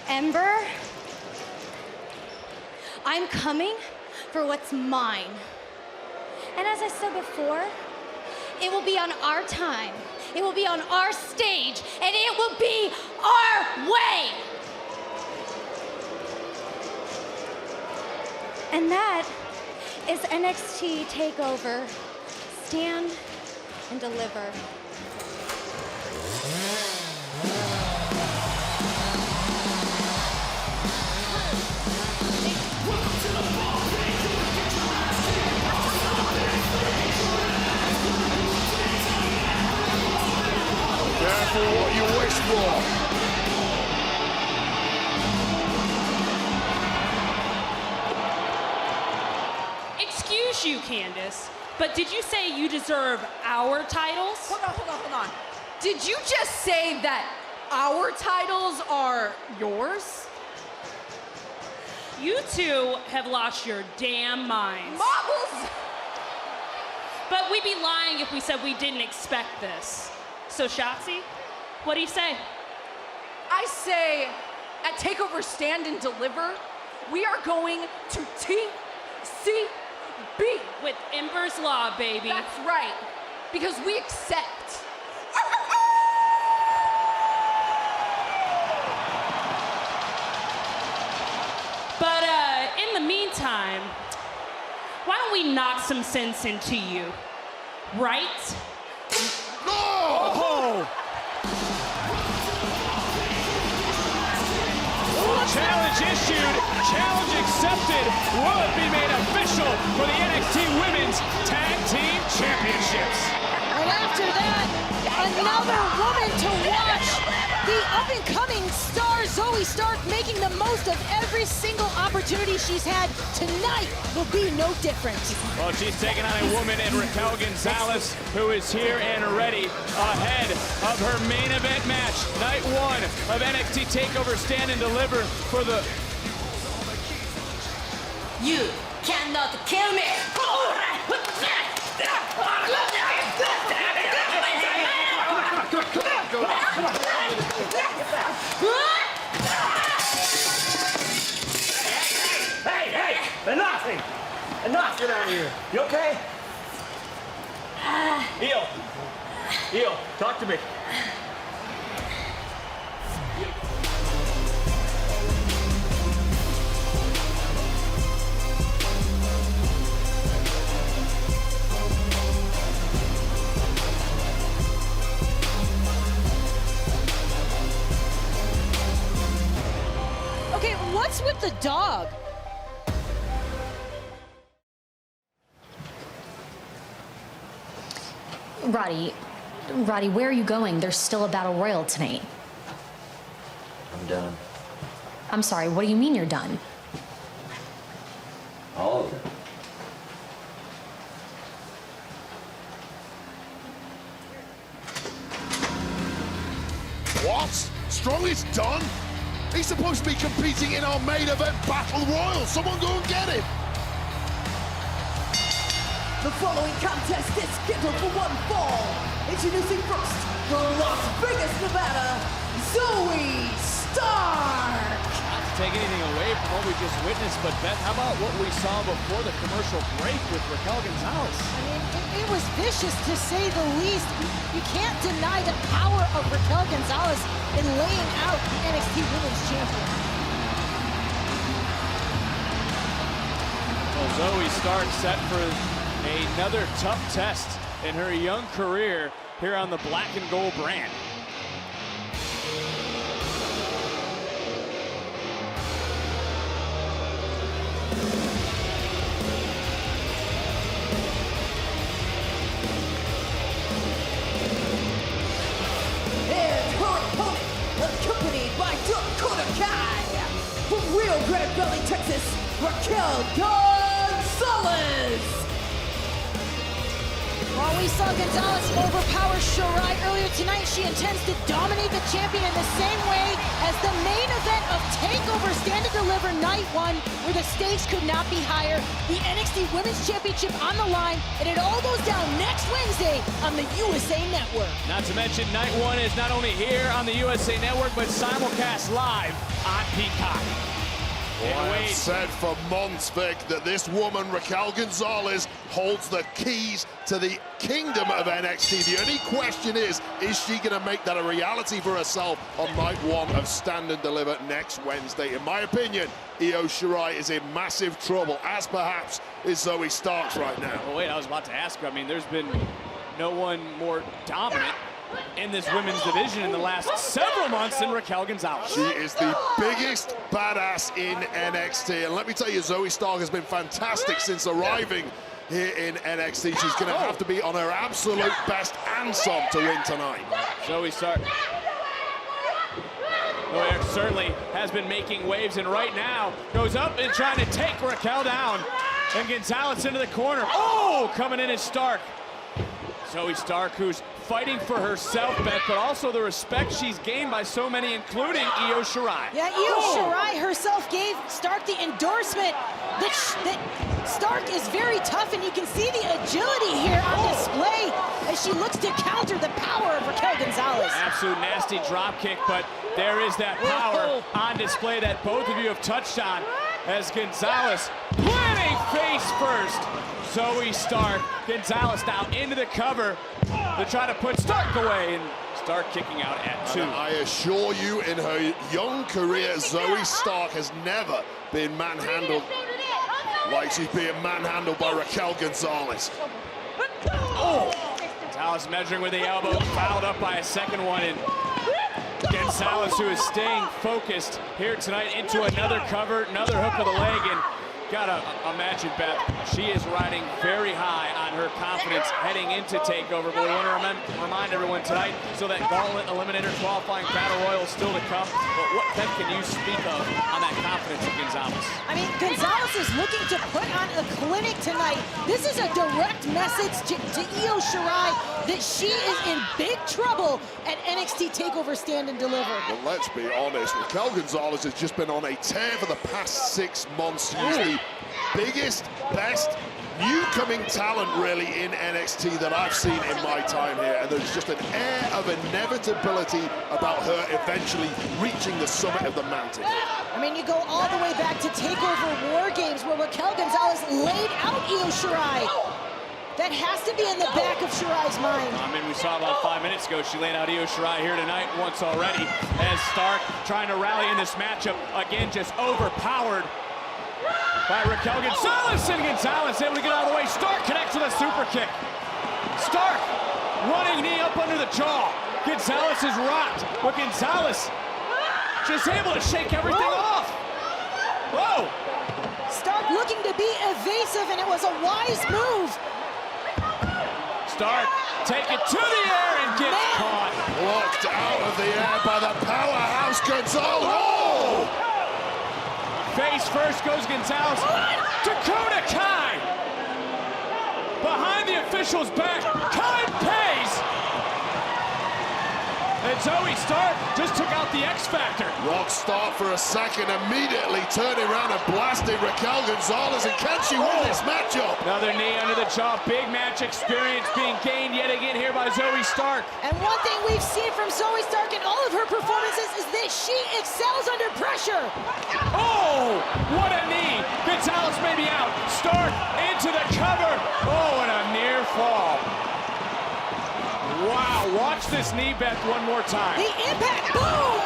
[SPEAKER 12] Ember, I'm coming for what's mine. And as I said before, it will be on our time, it will be on our stage, and it will be our way. And that is NXT TakeOver, Stand and Deliver.
[SPEAKER 8] Careful what you wish for.
[SPEAKER 11] Excuse you, Candice, but did you say you deserve our titles?
[SPEAKER 20] Hold on. Did you just say that our titles are yours?
[SPEAKER 11] You two have lost your damn minds.
[SPEAKER 20] Marbles!
[SPEAKER 11] But we'd be lying if we said we didn't expect this. So, Shotzi, what do you say?
[SPEAKER 20] I say, at TakeOver Stand and Deliver, we are going to TCB.
[SPEAKER 11] With Ember's Law, baby.
[SPEAKER 20] That's right, because we accept.
[SPEAKER 11] But in the meantime, why don't we knock some sense into you? right?
[SPEAKER 18] Oh! Challenge issued, challenge accepted. Will it be made official for the NXT Women's Tag Team Championships?
[SPEAKER 9] And after that, another woman to watch. The up-and-coming star Zoe Stark making the most of every single opportunity she's had. Tonight will be no different.
[SPEAKER 18] Well, she's taking on a woman in Raquel Gonzalez, who is here and ready ahead of her main event match. Night 1 of NXT TakeOver Stand and Deliver for the...
[SPEAKER 3] You cannot kill me!
[SPEAKER 17] Hey! Enough! Get out of here. You okay? Io, talk to me.
[SPEAKER 9] Okay, what's with the dog?
[SPEAKER 12] Roddy, where are you going? There's still a battle royal tonight.
[SPEAKER 21] I'm done.
[SPEAKER 12] I'm sorry, what do you mean you're done?
[SPEAKER 21] All of it.
[SPEAKER 8] What? Strong is done? He's supposed to be competing in our main event battle royal. Someone go and get him.
[SPEAKER 5] The following contest is scheduled for one fall. Introducing first, from Las Vegas, Nevada, Zoe Stark.
[SPEAKER 18] Not to take anything away from what we just witnessed, but Beth, how about what we saw before the commercial break with Raquel Gonzalez?
[SPEAKER 9] I mean, it was vicious to say the least. You can't deny the power of Raquel Gonzalez in laying out the NXT Women's Champion.
[SPEAKER 18] Well, Zoe Stark set for another tough test in her young career here on the Black and Gold brand.
[SPEAKER 5] And her opponent, accompanied by Dakota Kai. From Rio Grande Valley, Texas, Raquel Gonzalez.
[SPEAKER 9] While we saw Gonzalez overpower Shirai earlier tonight, she intends to dominate the champion in the same way as the main event of TakeOver Stand and Deliver Night 1, where the stakes could not be higher. The NXT Women's Championship on the line, and it all goes down next Wednesday on the USA Network.
[SPEAKER 18] Not to mention, Night 1 is not only here on the USA Network, but simulcast live on Peacock.
[SPEAKER 8] I have said for months, Vic, that this woman, Raquel Gonzalez, holds the keys to the kingdom of NXT. The only question is she going to make that a reality for herself on Night 1 of Stand and Deliver next Wednesday? In my opinion, Io Shirai is in massive trouble, as perhaps is Zoe Starks right now.
[SPEAKER 18] Well, wait, I was about to ask her. I mean, there's been no one more dominant in this women's division in the last several months than Raquel Gonzalez.
[SPEAKER 8] She is the biggest badass in NXT. And let me tell you, Zoe Stark has been fantastic since arriving here in NXT. She's going to have to be on her absolute best and some to win tonight.
[SPEAKER 18] Zoe Stark certainly has been making waves, and right now goes up and trying to take Raquel down. And Gonzalez into the corner. Oh, coming in is Stark. Zoe Stark, who's fighting for herself, Beth, but also the respect she's gained by so many, including Io Shirai.
[SPEAKER 9] Yeah, Io Shirai herself gave Stark the endorsement that Stark is very tough, and you can see the agility here on display as she looks to counter the power of Raquel Gonzalez.
[SPEAKER 18] Absolute nasty drop kick, but there is that power on display that both of you have touched on as Gonzalez planting face first. Zoe Stark, Gonzalez now into the cover to try to put Stark away, and Stark kicking out at 2.
[SPEAKER 8] And I assure you, in her young career, Zoe Stark has never been manhandled like she's being manhandled by Raquel Gonzalez.
[SPEAKER 18] Oh! Gonzalez measuring with the elbow, fouled up by a second one, and Gonzalez, who is staying focused here tonight, into another cover, another hook of the leg, and gotta imagine, Beth, she is riding very high on her confidence heading into TakeOver. But we want to remind everyone tonight, so that Gauntlet Eliminator qualifying Battle Royal is still to come. But what, Beth, can you speak of on that confidence of Gonzalez?
[SPEAKER 9] I mean, Gonzalez is looking to put on a clinic tonight. This is a direct message to Io Shirai that she is in big trouble at NXT TakeOver Stand and Deliver.
[SPEAKER 8] Well, let's be honest, Raquel Gonzalez has just been on a tear for the past 6 months. She's the biggest, best, new-coming talent, really, in NXT that I've seen in my time here. And there's just an air of inevitability about her eventually reaching the summit of the mountain.
[SPEAKER 9] I mean, you go all the way back to TakeOver War Games, where Raquel Gonzalez laid out Io Shirai. That has to be in the back of Shirai's mind.
[SPEAKER 18] I mean, we saw about 5 minutes ago, she laid out Io Shirai here tonight once already, as Stark trying to rally in this matchup, again, just overpowered by Raquel Gonzalez, and Gonzalez able to get out of the way. Stark connects with a super kick. Stark running knee up under the jaw. Gonzalez is rocked, but Gonzalez just able to shake everything off. Whoa!
[SPEAKER 9] Stark looking to be evasive, and it was a wise move.
[SPEAKER 18] Stark take it to the air and gets caught.
[SPEAKER 8] Blocked out of the air by the powerhouse Gonzalez. Oh!
[SPEAKER 18] Face first goes Gonzalez. Dakota Kai behind the official's back. Kai pays. And Zoe Stark just took out the X Factor.
[SPEAKER 8] Rock start for a second, immediately turning around and blasting Raquel Gonzalez. And can she win this matchup?
[SPEAKER 18] Another knee under the jaw. Big match experience being gained yet again here by Zoe Stark.
[SPEAKER 9] And one thing we've seen from Zoe Stark in all of her performances is that she excels under pressure.
[SPEAKER 18] Oh, what a knee. Gonzalez may be out. Stark into the cover. Oh, and a near fall. Wow, watch this knee, Beth, one more time.
[SPEAKER 9] The impact, boom,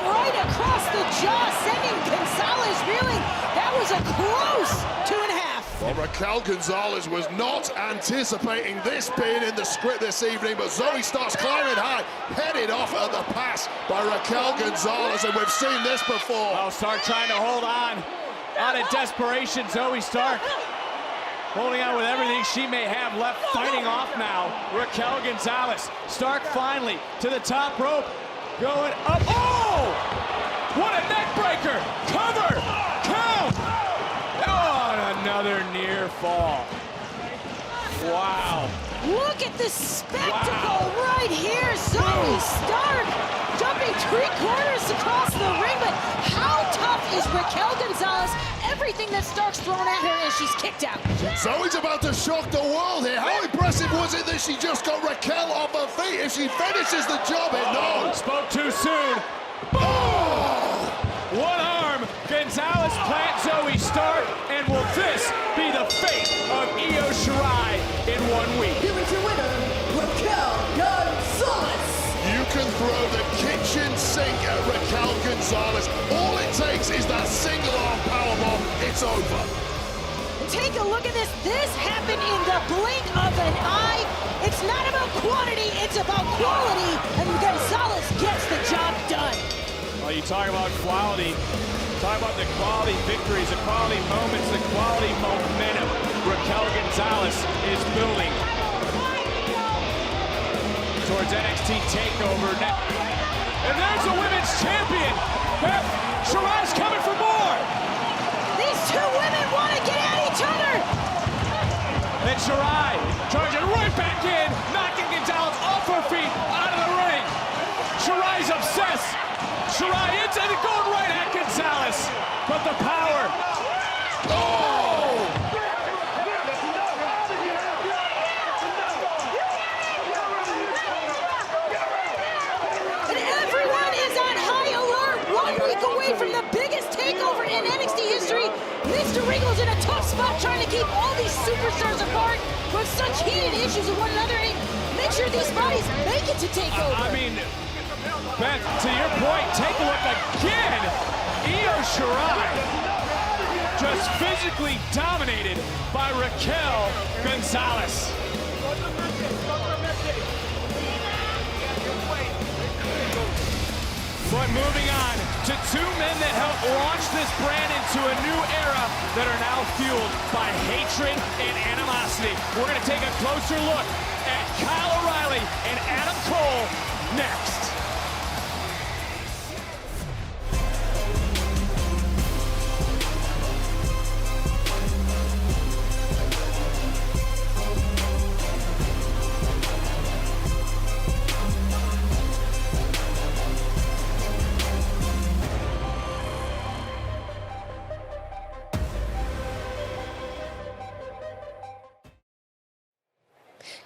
[SPEAKER 9] right across the jaw, sending Gonzalez reeling. That was a close 2.5.
[SPEAKER 8] Well, Raquel Gonzalez was not anticipating this being in the script this evening, but Zoe starts climbing high, headed off at the pass by Raquel Gonzalez, and we've seen this before.
[SPEAKER 18] Oh, Stark trying to hold on. Out of desperation, Zoe Stark holding on with everything she may have left, fighting off now. Raquel Gonzalez. Stark finally to the top rope, going up. Oh! What a neck breaker! Cover! Count! Oh, and another near fall. Wow.
[SPEAKER 9] Look at the spectacle right here. Zoe Stark jumping 3/4 across the ring, but how tough is Raquel Gonzalez? Everything that Stark's thrown at her, and she's kicked out.
[SPEAKER 8] Zoe's about to shock the world here. How impressive was it that she just got Raquel off her feet? If she finishes the job, no.
[SPEAKER 18] Spoke too soon. Oh! One arm. Gonzalez plants Zoe Stark, and will this be the fate of Io Shirai in 1 week?
[SPEAKER 5] Here is your winner, Raquel Gonzalez.
[SPEAKER 8] You can throw the kitchen sink at Raquel Gonzalez. All it takes is that single arm powerbomb. It's over.
[SPEAKER 9] Take a look at this. This happened in the blink of an eye. It's not about quantity, it's about quality, and Gonzalez gets the job done.
[SPEAKER 18] Well, you talk about quality. Talk about the quality victories, the quality moments, the quality momentum Raquel Gonzalez is building towards NXT TakeOver. And there's the women's champion. Beth, Shirai's coming for more.
[SPEAKER 9] These two women want to get at each other.
[SPEAKER 18] And Shirai charging right back in, knocking Gonzalez off her feet, out of the ring. Shirai's obsessed. Shirai into it, going right at Gonzalez. But the power. Oh!
[SPEAKER 9] And everyone is on high alert. 1 week away from the biggest takeover in NXT history. Mr. Regal's in a tough spot trying to keep all these superstars apart with such heated issues with one another. And make sure these bodies make it to TakeOver.
[SPEAKER 18] I mean, Beth, to your point, take a look again. Io Shirai just physically dominated by Raquel Gonzalez. But moving on to two men that helped launch this brand into a new era that are now fueled by hatred and animosity. We're going to take a closer look at Kyle O'Reilly and Adam Cole next.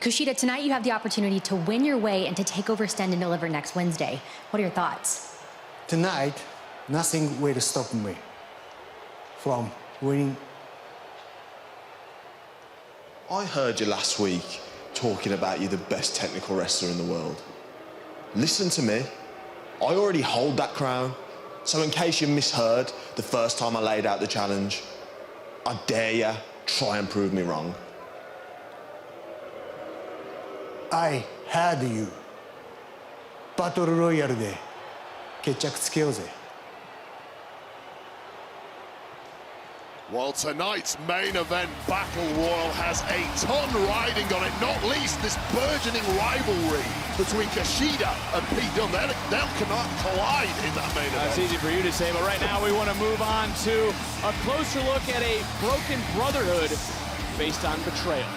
[SPEAKER 12] Kushida, tonight you have the opportunity to win your way into TakeOver Stand and Deliver next Wednesday. What are your thoughts?
[SPEAKER 6] Tonight, nothing will stop me from winning.
[SPEAKER 22] I heard you last week talking about you the best technical wrestler in the world. Listen to me. I already hold that crown. So in case you misheard the first time I laid out the challenge, I dare you try and prove me wrong.
[SPEAKER 6] I had you. Battle Royale で決着つけようぜ。
[SPEAKER 8] Well, tonight's main event battle royal has a ton riding on it, not least this burgeoning rivalry between Kushida and Pete Dunne. They'll cannot collide in that main event.
[SPEAKER 18] That's easy for you to say, but right now we want to move on to a closer look at a broken brotherhood based on betrayal.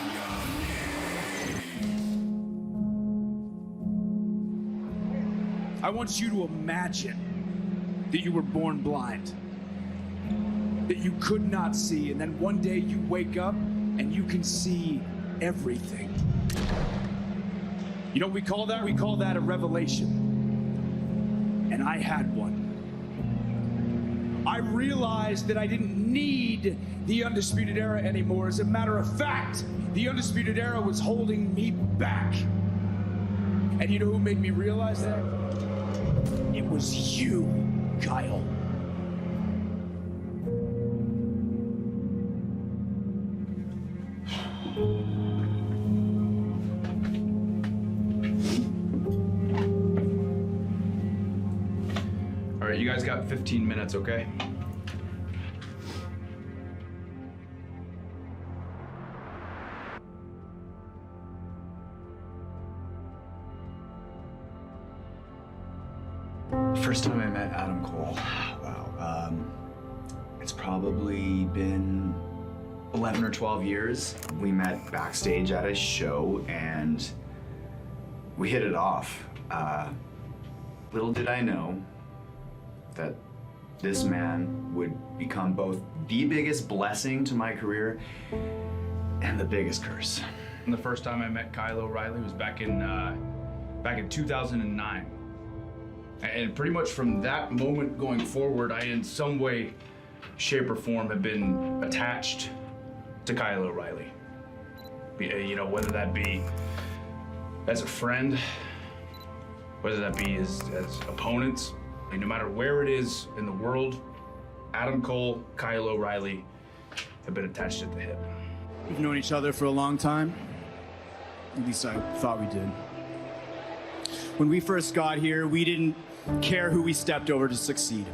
[SPEAKER 15] I want you to imagine that you were born blind, that you could not see, and then one day you wake up and you can see everything. You know what we call that? We call that a revelation. And I had one. I realized that I didn't need the Undisputed Era anymore. As a matter of fact, the Undisputed Era was holding me back. And you know who made me realize that? It was you, Kyle.
[SPEAKER 23] All right, you guys got 15 minutes, okay? First time I met Adam Cole, wow. It's probably been 11 or 12 years. We met backstage at a show and we hit it off. Little did I know that this man would become both the biggest blessing to my career and the biggest curse.
[SPEAKER 24] And the first time I met Kyle O'Reilly was back in 2009. And pretty much from that moment going forward, I in some way, shape or form have been attached to Kyle O'Reilly. You know, whether that be as a friend, whether that be as opponents, and no matter where it is in the world, Adam Cole, Kyle O'Reilly have been attached at the hip.
[SPEAKER 15] We've known each other for a long time. At least I thought we did. When we first got here, we didn't care who we stepped over to succeed.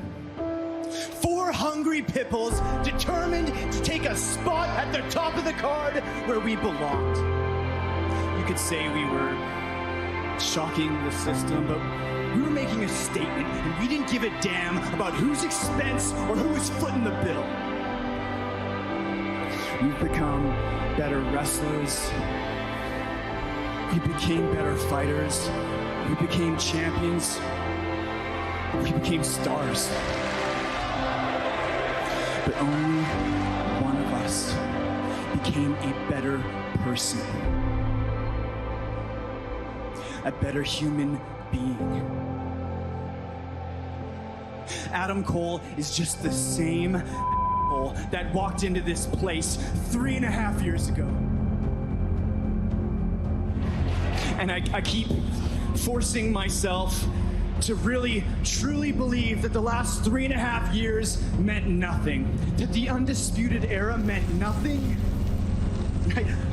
[SPEAKER 15] 4 hungry pitbulls determined to take a spot at the top of the card where we belonged. You could say we were shocking the system, but we were making a statement, and we didn't give a damn about whose expense or who was footing the bill. We've become better wrestlers. We became better fighters. We became champions. We became stars. But only one of us became a better person. A better human being. Adam Cole is just the same that walked into this place 3.5 years ago. And I keep forcing myself to really, truly believe that the last 3.5 years meant nothing. That the Undisputed Era meant nothing.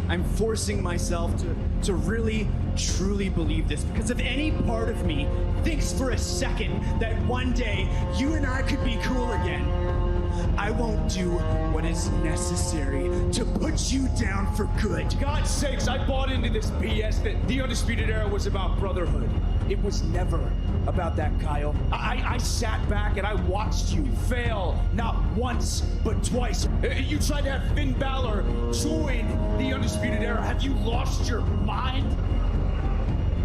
[SPEAKER 15] I'm forcing myself to
[SPEAKER 1] to really, truly believe this, because if any part of me thinks for a second that one day you and I could be cool again, I won't do what is necessary to put you down for good.
[SPEAKER 18] God's sakes, I bought into this BS that the Undisputed Era was about brotherhood. It was never about that, Kyle. I sat back and I watched you fail, not once, but twice. You tried to have Finn Balor join the Undisputed Era. Have you lost your mind?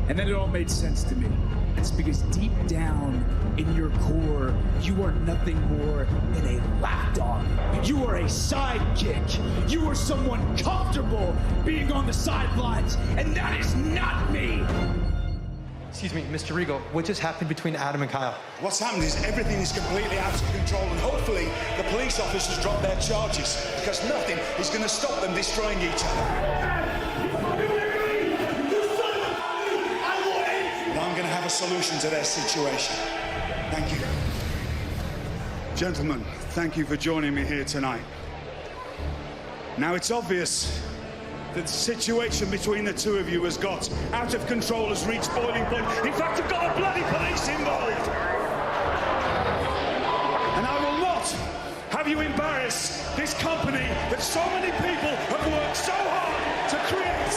[SPEAKER 18] And then it all made sense to me. It's because deep down in your core, you are nothing more than a lapdog. You are a sidekick. You are someone comfortable being on the sidelines, and that is not me.
[SPEAKER 4] Excuse me, Mr. Regal, what just happened between Adam and Kyle?
[SPEAKER 7] What's happened is everything is completely out of control, and hopefully the police officers drop their charges, because nothing is going to stop them destroying each other. And I'm going to have a solution to their situation. Thank you.
[SPEAKER 10] Gentlemen, thank you for joining me here tonight. Now, it's obvious that the situation between the two of you has got out of control, has reached boiling point. In fact, you've got a bloody police involved. And I will not have you embarrass this company that so many people have worked so hard to create.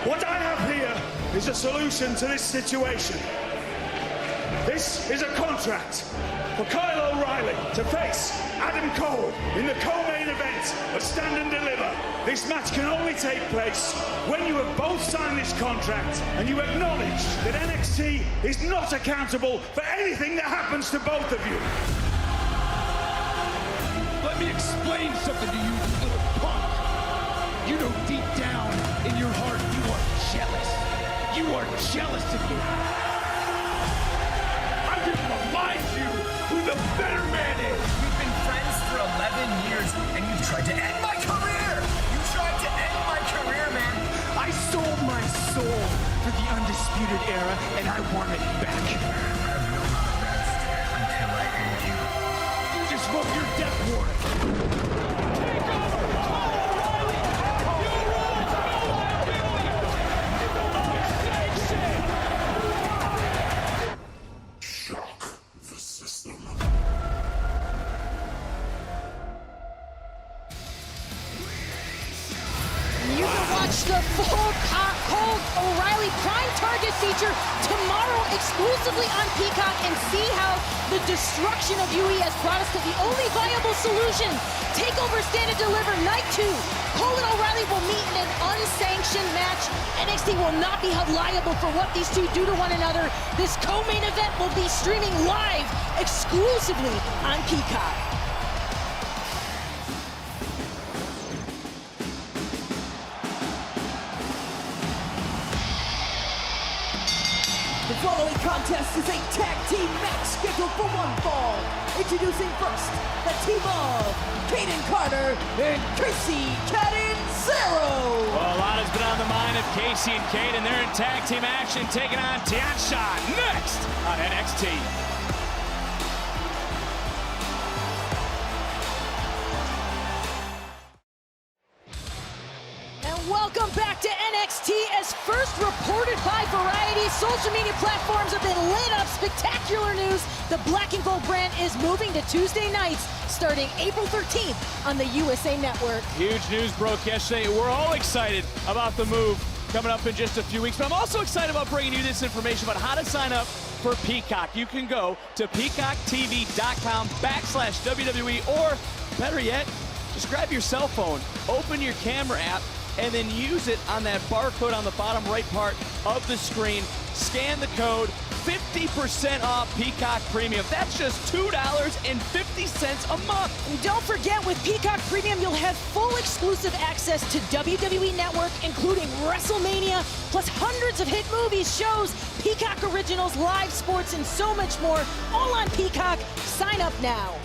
[SPEAKER 10] What I have here is a solution to this situation. This is a contract for Kyle O'Reilly to face Adam Cole in the co-main event of Stand and Deliver. This match can only take place when you have both signed this contract and you acknowledge that NXT is not accountable for anything that happens to both of you.
[SPEAKER 2] Let me explain something to you, little punk. You know deep down in your heart you are jealous. You are jealous of me. I just remind you who the better man is.
[SPEAKER 16] We've been friends for 11 years, and you've tried to end my career! You tried to end my career, man!
[SPEAKER 2] I sold my soul for the Undisputed Era, and I want it back.
[SPEAKER 16] I will not rest until I end you.
[SPEAKER 2] You just wrote your death warrant.
[SPEAKER 9] The full Cole O'Reilly Prime Target feature tomorrow exclusively on Peacock, and see how the destruction of UE has brought us to the only viable solution. TakeOver Stand and Deliver Night 2. Cole and O'Reilly will meet in an unsanctioned match. NXT will not be held liable for what these two do to one another. This co-main event will be streaming live exclusively on Peacock.
[SPEAKER 5] The following contest is a tag team match scheduled for one fall. Introducing first, the team of Caden Carter and Casey Catanzaro.
[SPEAKER 18] Well, a lot has been on the mind of Casey and Caden. They're in tag team action, taking on Tiansha next on NXT.
[SPEAKER 9] Welcome back to NXT. As first reported by Variety, social media platforms have been lit up. Spectacular news. The Black and Gold brand is moving to Tuesday nights starting April 13th on the USA Network.
[SPEAKER 18] Huge news broke yesterday. We're all excited about the move coming up in just a few weeks, but I'm also excited about bringing you this information about how to sign up for Peacock. You can go to peacocktv.com/WWE, or better yet, just grab your cell phone, open your camera app, and then use it on that barcode on the bottom right part of the screen. Scan the code, 50% off Peacock Premium. That's just $2.50 a month.
[SPEAKER 9] And don't forget, with Peacock Premium, you'll have full exclusive access to WWE Network, including WrestleMania, plus hundreds of hit movies, shows, Peacock Originals, live sports, and so much more, all on Peacock. Sign up now.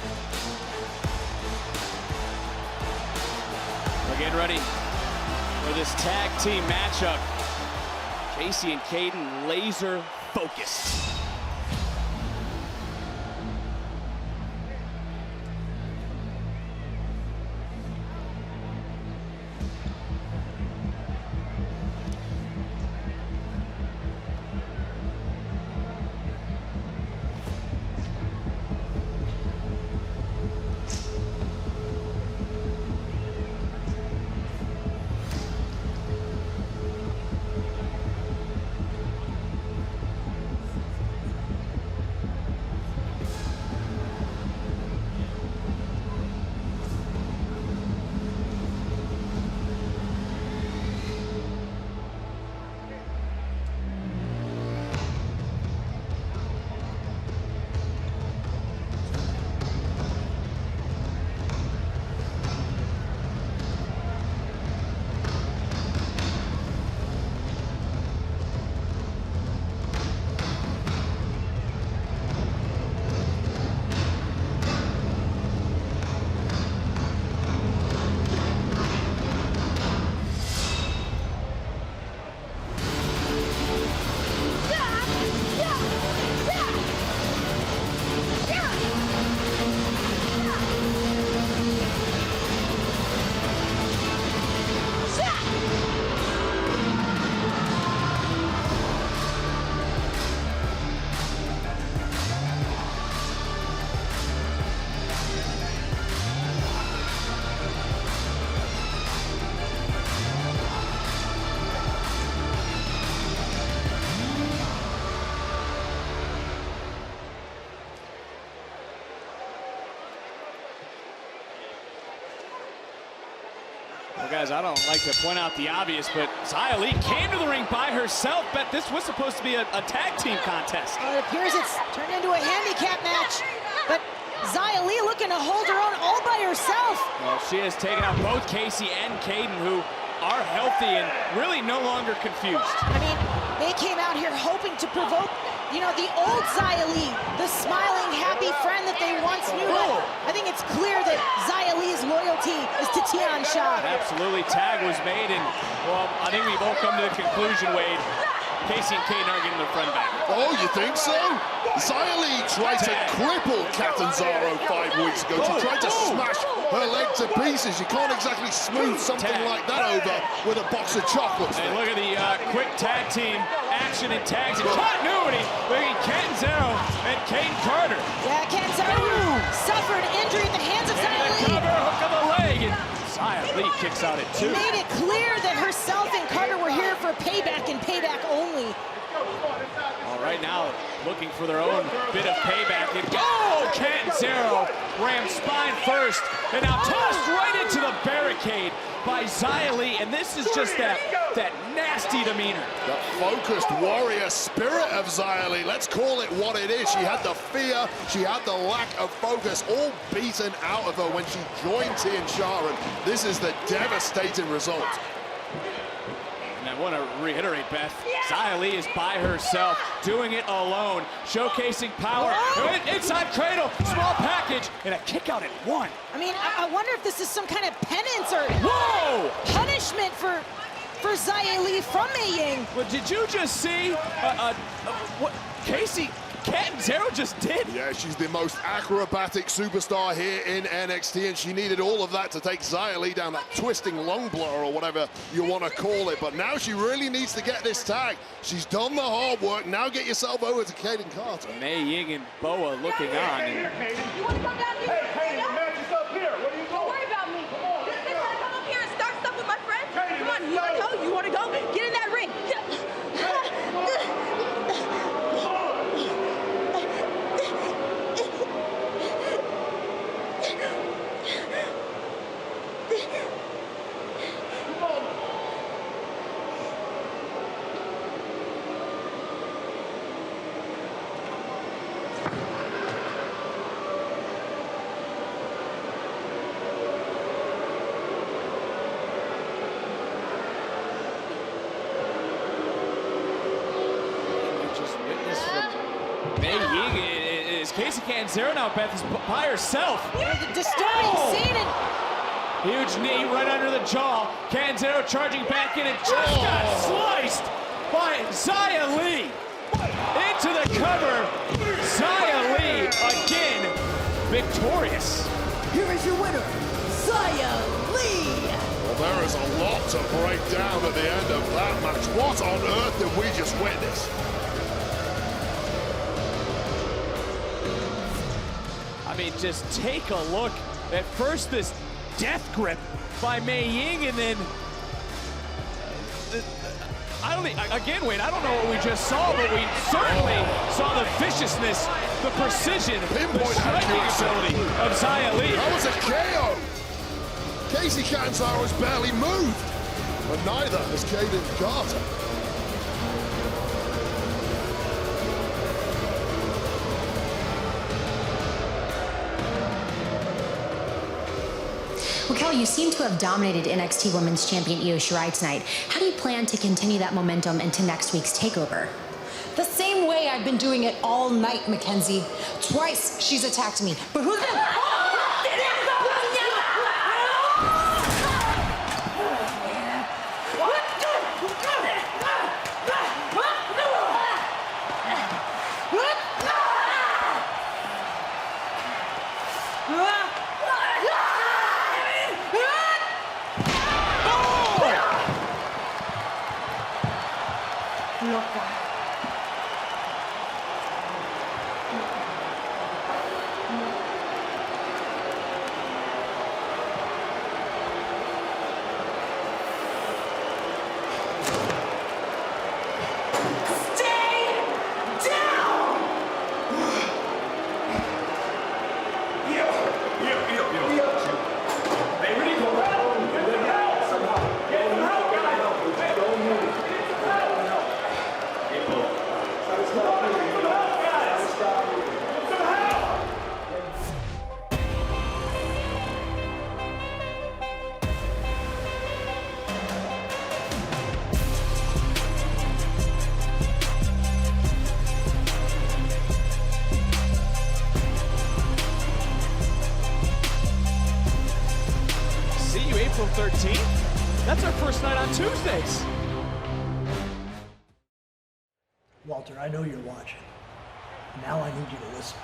[SPEAKER 18] We're getting ready for this tag team matchup. Casey and Caden laser focused. Well, guys, I don't like to point out the obvious, but Xia Li came to the ring by herself, but this was supposed to be a tag team contest.
[SPEAKER 9] Well, it appears it's turned into a handicap match, but Xia Li looking to hold her own all by herself.
[SPEAKER 18] Well, she has taken out both Casey and Caden, who are healthy and really no longer confused.
[SPEAKER 9] I mean, they came out here hoping to provoke, you know, the old Xia Li, the smiling, happy friend that they once knew. But I think it's clear that Xia Li's loyalty is to Tian Sha.
[SPEAKER 18] Absolutely, tag was made, and, well, I think we've all come to the conclusion, Wade, Casey and Caden are getting their friend back.
[SPEAKER 8] Oh, you think so? Xia Li tried to cripple Catanzaro 5 weeks ago. She tried to smash her leg to pieces. You can't exactly smooth something like that over with a box of chocolates.
[SPEAKER 18] And look at the quick tag team action and tags and continuity between Catanzaro and Caden Carter.
[SPEAKER 9] Yeah, Catanzaro suffered injury at the hands of Xia Li.
[SPEAKER 18] Cover, hook of the leg, and Xia Li kicks out at 2.
[SPEAKER 9] He made it clear that herself and Carter were here for payback and payback only.
[SPEAKER 18] Well, right now, looking for their own bit of payback. And Catanzaro rammed spine first, and now tossed right into the barricade by Xia Li, and this is just that nasty demeanor.
[SPEAKER 8] The focused warrior spirit of Xia Li. Let's call it what it is. She had the fear, she had the lack of focus, all beaten out of her when she joined Tian Sha, and this is the devastating result.
[SPEAKER 18] And I want to reiterate, Beth, Xia Li is by herself, doing it alone, showcasing power. Inside cradle, small package, and a kick out at 1.
[SPEAKER 9] I mean, I wonder if this is some kind of penance or punishment for Xia Li from Mei Ying.
[SPEAKER 18] Well, did you just see what Casey Catanzaro just did?
[SPEAKER 8] Yeah, she's the most acrobatic superstar here in NXT, and she needed all of that to take Xia Li down that twisting lung blower or whatever you want to call it. But now she really needs to get this tag. She's done the hard work. Now get yourself over to Caden Carter.
[SPEAKER 18] Mei Ying and Boa looking on.
[SPEAKER 10] You want to come down here? Hey, the match is up here. What are you doing? Don't worry about me. Just want to come up here and start stuff with my friend? Come on, you want to go? You want to go? Get in that ring.
[SPEAKER 18] Casey Catanzaro now, Beth, is by herself.
[SPEAKER 9] Disturbing scene.
[SPEAKER 18] Huge knee right under the jaw. Catanzaro charging back in and just got sliced by Xia Li. Into the cover. Xia Li again victorious.
[SPEAKER 5] Here is your winner, Xia Li.
[SPEAKER 8] Well, there is a lot to break down at the end of that match. What on earth did we just witness?
[SPEAKER 18] I mean, just take a look at first this death grip by Mei Ying, and then I don't think, again, Wade, I don't know what we just saw, but we certainly saw the viciousness, the precision, the striking ability of Xia Li.
[SPEAKER 8] That was a KO. Casey Catanzaro has barely moved, but neither has Caden Carter.
[SPEAKER 12] Raquel, you seem to have dominated NXT Women's Champion Io Shirai tonight. How do you plan to continue that momentum into next week's TakeOver?
[SPEAKER 13] The same way I've been doing it all night, Mackenzie. Twice she's attacked me, but who's been...
[SPEAKER 18] Tuesdays.
[SPEAKER 11] Walter, I know you're watching. Now I need you to listen.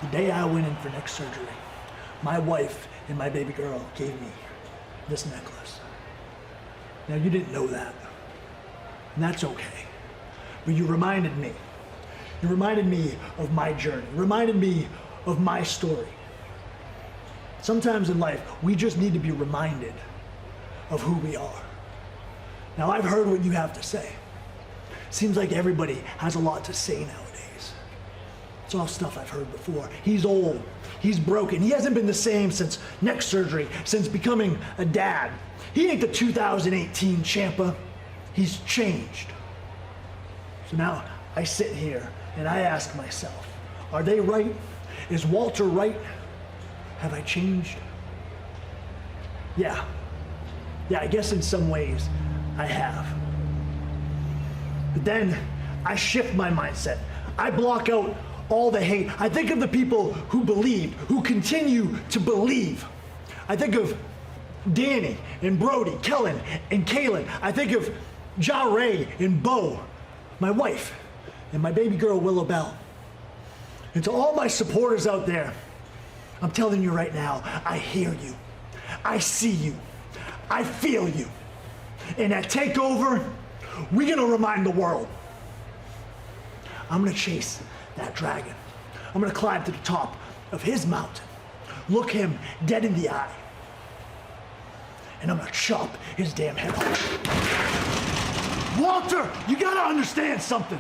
[SPEAKER 11] The day I went in for neck surgery, my wife and my baby girl gave me this necklace. Now you didn't know that, and that's okay. But you reminded me. You reminded me of my journey. You reminded me of my story. Sometimes in life, we just need to be reminded of who we are. Now I've heard what you have to say. Seems like everybody has a lot to say nowadays. It's all stuff I've heard before. He's old, he's broken, he hasn't been the same since neck surgery, since becoming a dad. He ain't the 2018 champa, he's changed. So now I sit here and I ask myself, are they right? Is Walter right? Have I changed? Yeah, I guess in some ways I have. But then I shift my mindset. I block out all the hate. I think of the people who believe, who continue to believe. I think of Danny and Brody, Kellen and Kaylin. I think of Shirai and Bo, my wife, and my baby girl Willow Bell. And to all my supporters out there, I'm telling you right now, I hear you, I see you, I feel you. And at TakeOver, we're gonna remind the world. I'm gonna chase that dragon. I'm gonna climb to the top of his mountain, look him dead in the eye, and I'm gonna chop his damn head off. Walter, you gotta understand something.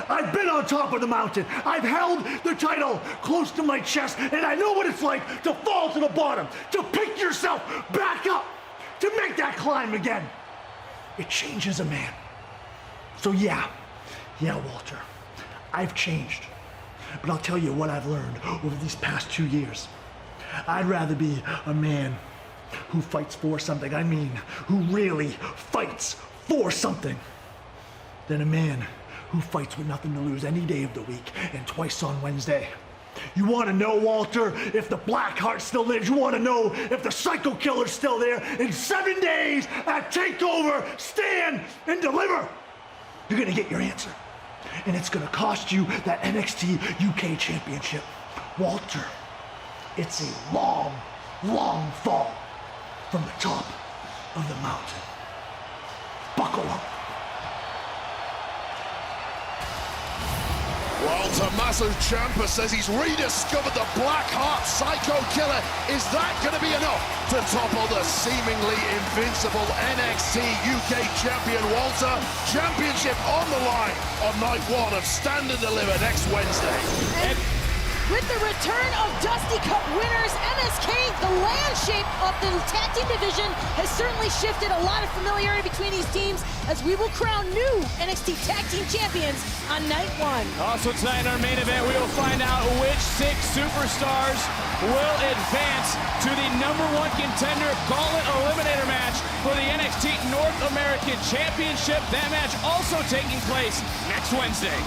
[SPEAKER 11] I've been on top of the mountain. I've held the title close to my chest, and I know what it's like to fall to the bottom, to pick yourself back up, to make that climb again. It changes a man. So yeah, Walter, I've changed. But I'll tell you what I've learned over these past 2 years. I'd rather be a man who fights for something, I mean, who really fights for something, than a man who fights with nothing to lose any day of the week and twice on Wednesday. You want to know, Walter, if the Black Heart still lives? You want to know if the Psycho Killer's still there? In 7 days at TakeOver, stand and deliver. You're going to get your answer. And it's going to cost you that NXT UK Championship. Walter, it's a long, long fall from the top of the mountain. Buckle up.
[SPEAKER 8] Well, Tommaso Ciampa says he's rediscovered the Black Heart Psycho Killer. Is that going to be enough to topple the seemingly invincible NXT UK champion Walter? Championship on the line on night one of Stand and Deliver next Wednesday.
[SPEAKER 9] And with the return of Dusty Cup winners, MSK, the landscape of the tag team division has certainly shifted. A lot of familiarity between these teams as we will crown new NXT tag team champions on night one.
[SPEAKER 18] Also tonight in our main event, we will find out which 6 superstars will advance to the #1 contender Gauntlet Eliminator match for the NXT North American Championship. That match also taking place next Wednesday.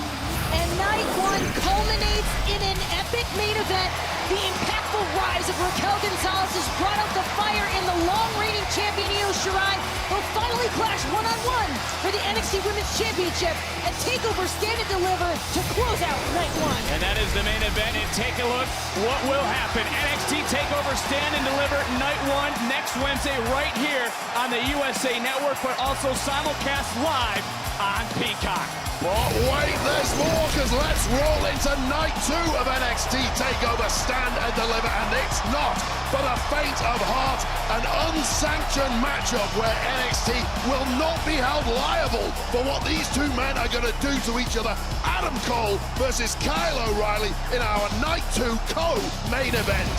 [SPEAKER 9] And night one culminates in an epic main event. The impactful rise of Raquel Gonzalez has brought out the fire in the long-reigning champion Io Shirai. They'll finally clash one-on-one for the NXT Women's Championship at TakeOver Stand and Deliver to close out night one.
[SPEAKER 18] And that is the main event, and take a look what will happen. NXT TakeOver Stand and Deliver night one next Wednesday right here on the USA Network, but also simulcast live on Peacock.
[SPEAKER 8] But wait, there's more, because let's roll into night 2 of NXT TakeOver Stand and Deliver, and it's not for the faint of heart. An unsanctioned matchup where NXT will not be held liable for what these two men are going to do to each other. Adam Cole versus Kyle O'Reilly in our night 2 co-main event.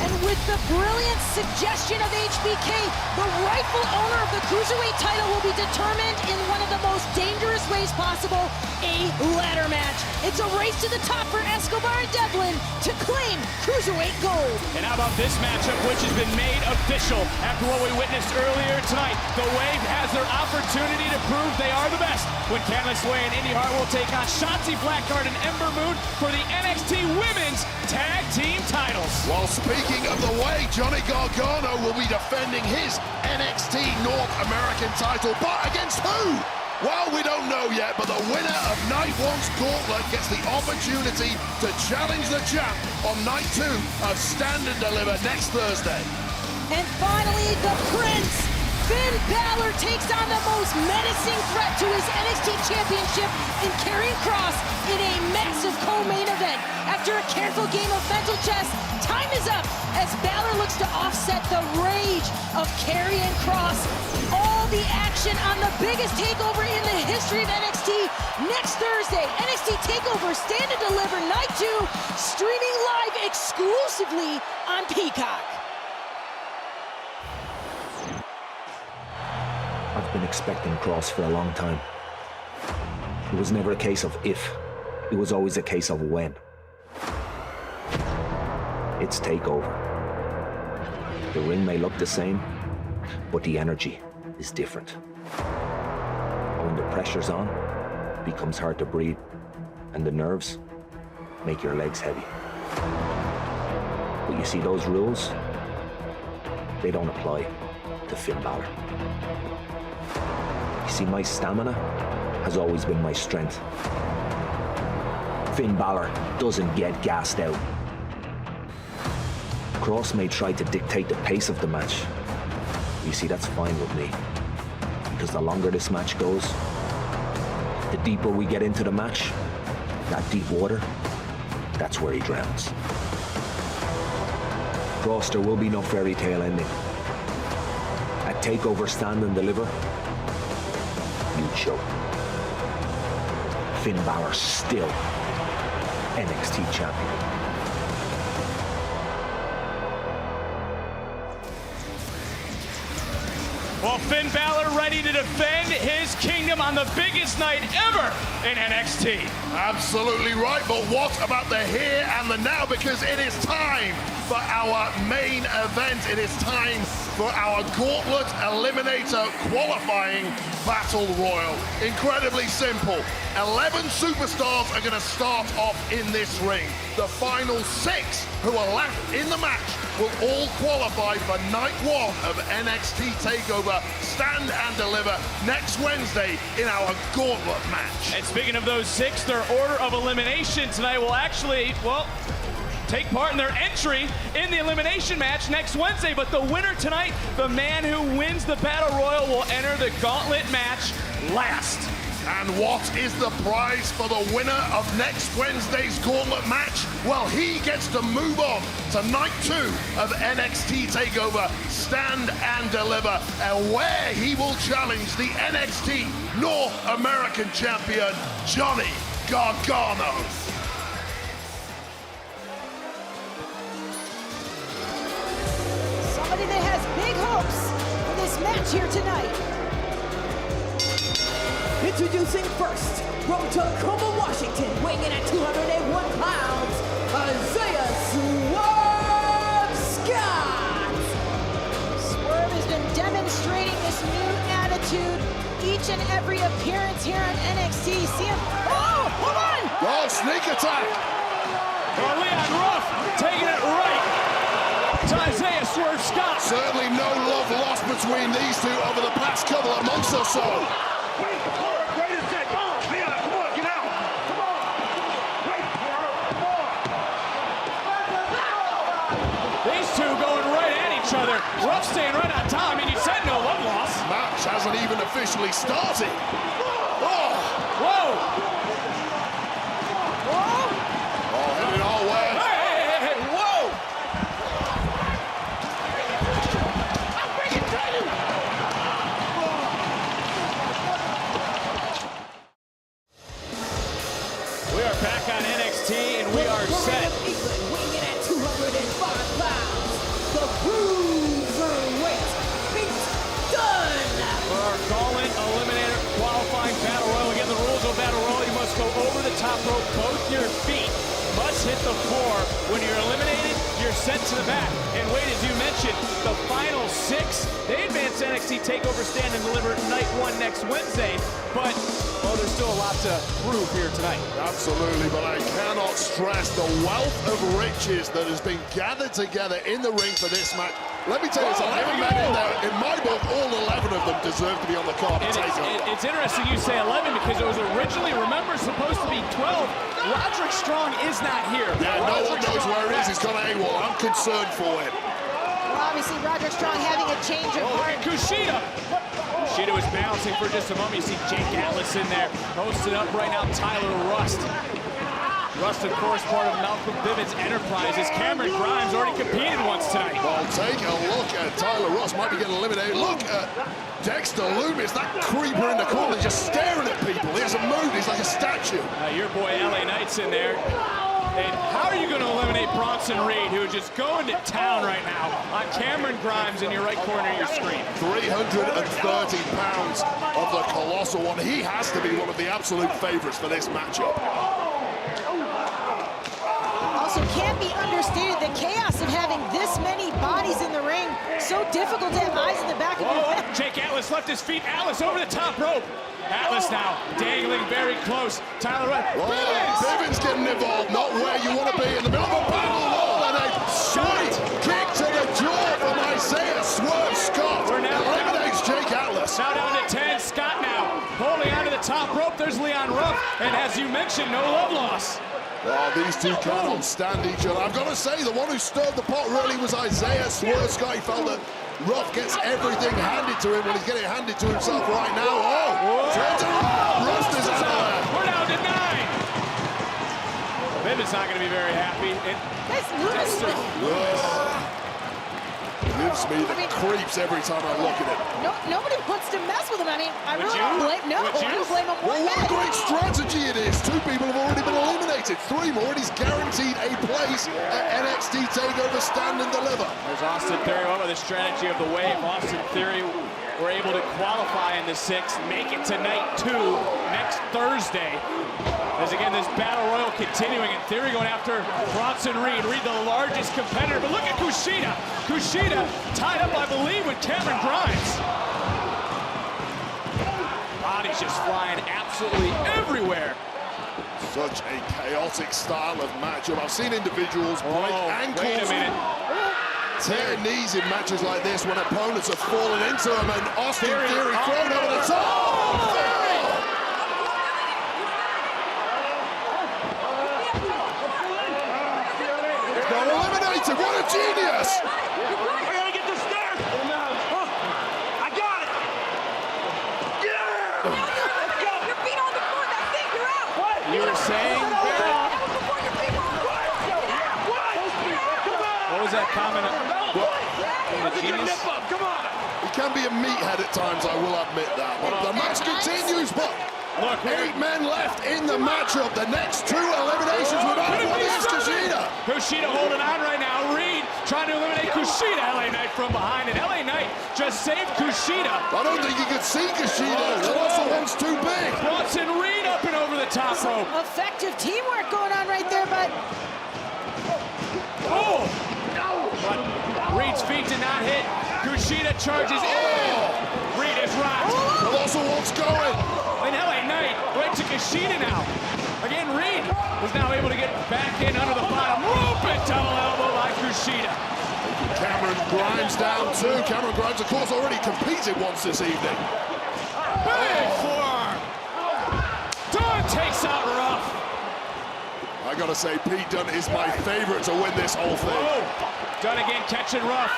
[SPEAKER 9] And with the brilliant suggestion of HBK, the rightful owner of the Cruiserweight title will be determined in one of the most dangerous ways possible, a ladder match. It's a race to the top for Escobar and Devlin to claim Cruiserweight gold.
[SPEAKER 18] And how about this matchup, which has been made official after what we witnessed earlier tonight? The Wave has their opportunity to prove they are the best when Candice LeRae and Indy Hart will take on Shotzi Blackheart and Ember Moon for the NXT Women's Tag Team titles.
[SPEAKER 8] Well, speaking of the Way, Johnny Gargano will be defending his NXT North American title, but against who? Well, we don't know yet, but the winner of Night 1's Gauntlet gets the opportunity to challenge the champ on Night 2 of Stand and Deliver next Thursday.
[SPEAKER 9] And finally, the Prince, Finn Balor, takes on the most menacing threat to his NXT Championship in Karrion Kross in a massive co-main event. After a careful game of mental chess, time is up as Balor looks to offset the rage of Karrion Kross. All the action on the biggest takeover in the history of NXT next Thursday. NXT TakeOver Stand and Deliver Night 2, streaming live exclusively on Peacock.
[SPEAKER 3] I've been expecting Kross for a long time. It was never a case of if, it was always a case of when. It's TakeOver. The ring may look the same, but the energy is different. When the pressure's on, it becomes hard to breathe, and the nerves make your legs heavy. But you see, those rules, they don't apply to Finn Balor. You see, my stamina has always been my strength. Finn Balor doesn't get gassed out. Kross may try to dictate the pace of the match. You see, that's fine with me. Because the longer this match goes, the deeper we get into the match, that deep water, that's where he drowns. Kross, there will be no fairy tale ending. At TakeOver Stand and Deliver, you choke. Finn Balor still NXT champion.
[SPEAKER 18] Well, Finn Balor ready to defend his kingdom on the biggest night ever in NXT.
[SPEAKER 8] Absolutely right, but what about the here and the now? Because it is time for our main event. It is time for our Gauntlet Eliminator qualifying Battle Royal. Incredibly simple. 11 superstars are going to start off in this ring. The final 6 who are left in the match will all qualify for Night 1 of NXT TakeOver Stand and Deliver next Wednesday in our Gauntlet match.
[SPEAKER 18] And speaking of those 6, their order of elimination tonight will actually, well, take part in their entry in the elimination match next Wednesday. But the winner tonight, the man who wins the Battle Royal, will enter the Gauntlet match last.
[SPEAKER 8] And what is the prize for the winner of next Wednesday's Gauntlet match? Well, he gets to move on to Night 2 of NXT TakeOver Stand and Deliver, and where he will challenge the NXT North American Champion, Johnny Gargano.
[SPEAKER 9] Somebody that has big hopes for this match here tonight.
[SPEAKER 5] Introducing first, from Tacoma, Washington, weighing in at 201 pounds, Isaiah Swerve Scott!
[SPEAKER 9] Swerve has been demonstrating this new attitude each and every appearance here on NXT. See him, oh, hold on!
[SPEAKER 8] Oh, sneak attack!
[SPEAKER 18] Oh, Leon Ruff taking it right to Isaiah Swerve Scott.
[SPEAKER 8] Certainly no love lost between these two over the past couple of months or so.
[SPEAKER 18] Other. Ruff staying right on top. I mean, you said no love loss.
[SPEAKER 8] Match hasn't even officially started. Oh!
[SPEAKER 18] Whoa!
[SPEAKER 8] Whoa! Oh, headed our way.
[SPEAKER 18] Hey, whoa! We are back on NXT and we are set.
[SPEAKER 5] Weighing in at 205 pounds, the Cruiserweight Beat Done!
[SPEAKER 18] For our Gauntlet Eliminator qualifying Battle Royal. Again, the rules will top rope, both your feet must hit the floor. When you're eliminated, you're sent to the back. And Wade, as you mentioned, the final 6, they advance NXT TakeOver Stand and Deliver night 1 next Wednesday. But, well, there's still a lot to prove here tonight.
[SPEAKER 8] Absolutely, but I cannot stress the wealth of riches that has been gathered together in the ring for this match. Let me tell you, it's 11 men in there. In my book, all 11 of them deserve to be on the card to take over.
[SPEAKER 18] It's interesting you say 11 because it was originally, remember, supposed to be 12. Roderick Strong is not here.
[SPEAKER 8] Yeah, no one knows where he is. He's gone AWOL. I'm concerned for him.
[SPEAKER 9] Well, obviously, Roderick Strong having a change of heart.
[SPEAKER 18] Kushida. Kushida was bouncing for just a moment. You see Jake Atlas in there. Posted up right now, Tyler Rust. Rust, of course, part of Malcolm Bivens Enterprises. Cameron Grimes already competed once tonight.
[SPEAKER 8] Well, take a look at Tyler Rust. Might be getting eliminated. Look at Dexter Loomis, that creeper in the corner, just staring at people. He hasn't moved. He's like a statue.
[SPEAKER 18] Your boy LA Knight's in there. And how are you going to eliminate Bronson Reed, who is just going to town right now on Cameron Grimes in your right corner of your screen?
[SPEAKER 8] 330 pounds of the colossal one. He has to be one of the absolute favorites for this matchup.
[SPEAKER 9] Also, can't be understated the chaos of having this many bodies in the ring. So difficult to have eyes in the back of your head.
[SPEAKER 18] Jake Atlas left his feet. Atlas over the top rope. Atlas now dangling very close. Tyler Rust.
[SPEAKER 8] Bivens getting involved, not where you want to be in the middle of a battle. Oh, and a sweet kick to the jaw from Isaiah Swerve Scott. Eliminates Jake Atlas.
[SPEAKER 18] Now down to 10. Scott now holding onto the top rope. There's Leon Ruff. And as you mentioned, no love loss.
[SPEAKER 8] Oh, these two cannot stand each other. I've got to say, the one who stirred the pot really was Isaiah Swerve Scott. He felt that Ruff gets everything handed to him when he's getting handed to himself right now. Oh, turns around. Rust is out of there.
[SPEAKER 18] We're down to 9. Bivens not going to be very happy.
[SPEAKER 9] That's Loomis.
[SPEAKER 8] Gives me the creeps every time I look at him.
[SPEAKER 9] Nobody wants to mess with him. I mean, I really don't blame. No, I don't blame him.
[SPEAKER 8] Well, what a great strategy it is. 2 people have already been eliminated. 3 more, and he's guaranteed a place at NXT TakeOver Stand and Deliver.
[SPEAKER 18] There's Austin Theory. What about the strategy of the wave? Austin Theory were able to qualify in the 6th, make it to night 2 next Thursday. As again, this battle royal continuing, and Theory going after Bronson Reed. Reed, the largest competitor, but look at Kushida. Kushida tied up, I believe, with Cameron Grimes. Body's just flying absolutely everywhere.
[SPEAKER 8] Such a chaotic style of matchup. I've seen individuals break ankles.
[SPEAKER 18] Wait a minute.
[SPEAKER 8] Tear knees in matches like this when opponents have fallen into them, and Austin Theory thrown over the top. Eliminated, what a genius!
[SPEAKER 10] I gotta get this there! I got it! Yeah!
[SPEAKER 14] Your feet on the floor, that's it, you're out! What?
[SPEAKER 18] You were saying, Barrett? What was that comment? Genius?
[SPEAKER 10] Come on!
[SPEAKER 8] He can be a meathead at times, I will admit that. But the match continues, but
[SPEAKER 18] look,
[SPEAKER 8] 8 men left in the matchup. The next 2 eliminations without one is Kushida.
[SPEAKER 18] Kushida holding on right now. Reed trying to eliminate Kushida. LA Knight from behind, and LA Knight just saved Kushida.
[SPEAKER 8] I don't think you could see Kushida. The colossal one's too big.
[SPEAKER 18] Bronson Reed up and over the top rope.
[SPEAKER 9] Effective teamwork going on right there, but
[SPEAKER 18] but Reed's feet did not hit. Kushida charges in. Reed is rocked.
[SPEAKER 8] Colossal one's going.
[SPEAKER 18] And LA Knight right to Kushida now. Again, Reed is now able to get back in under the bottom rope and double elbow by Kushida.
[SPEAKER 8] Cameron Grimes down too. Cameron Grimes, of course, already competed once this evening.
[SPEAKER 18] Big forearm. Dunn takes out Ruff.
[SPEAKER 8] I gotta say, Pete Dunne is my favorite to win this whole thing.
[SPEAKER 18] Dunn again catching Ruff.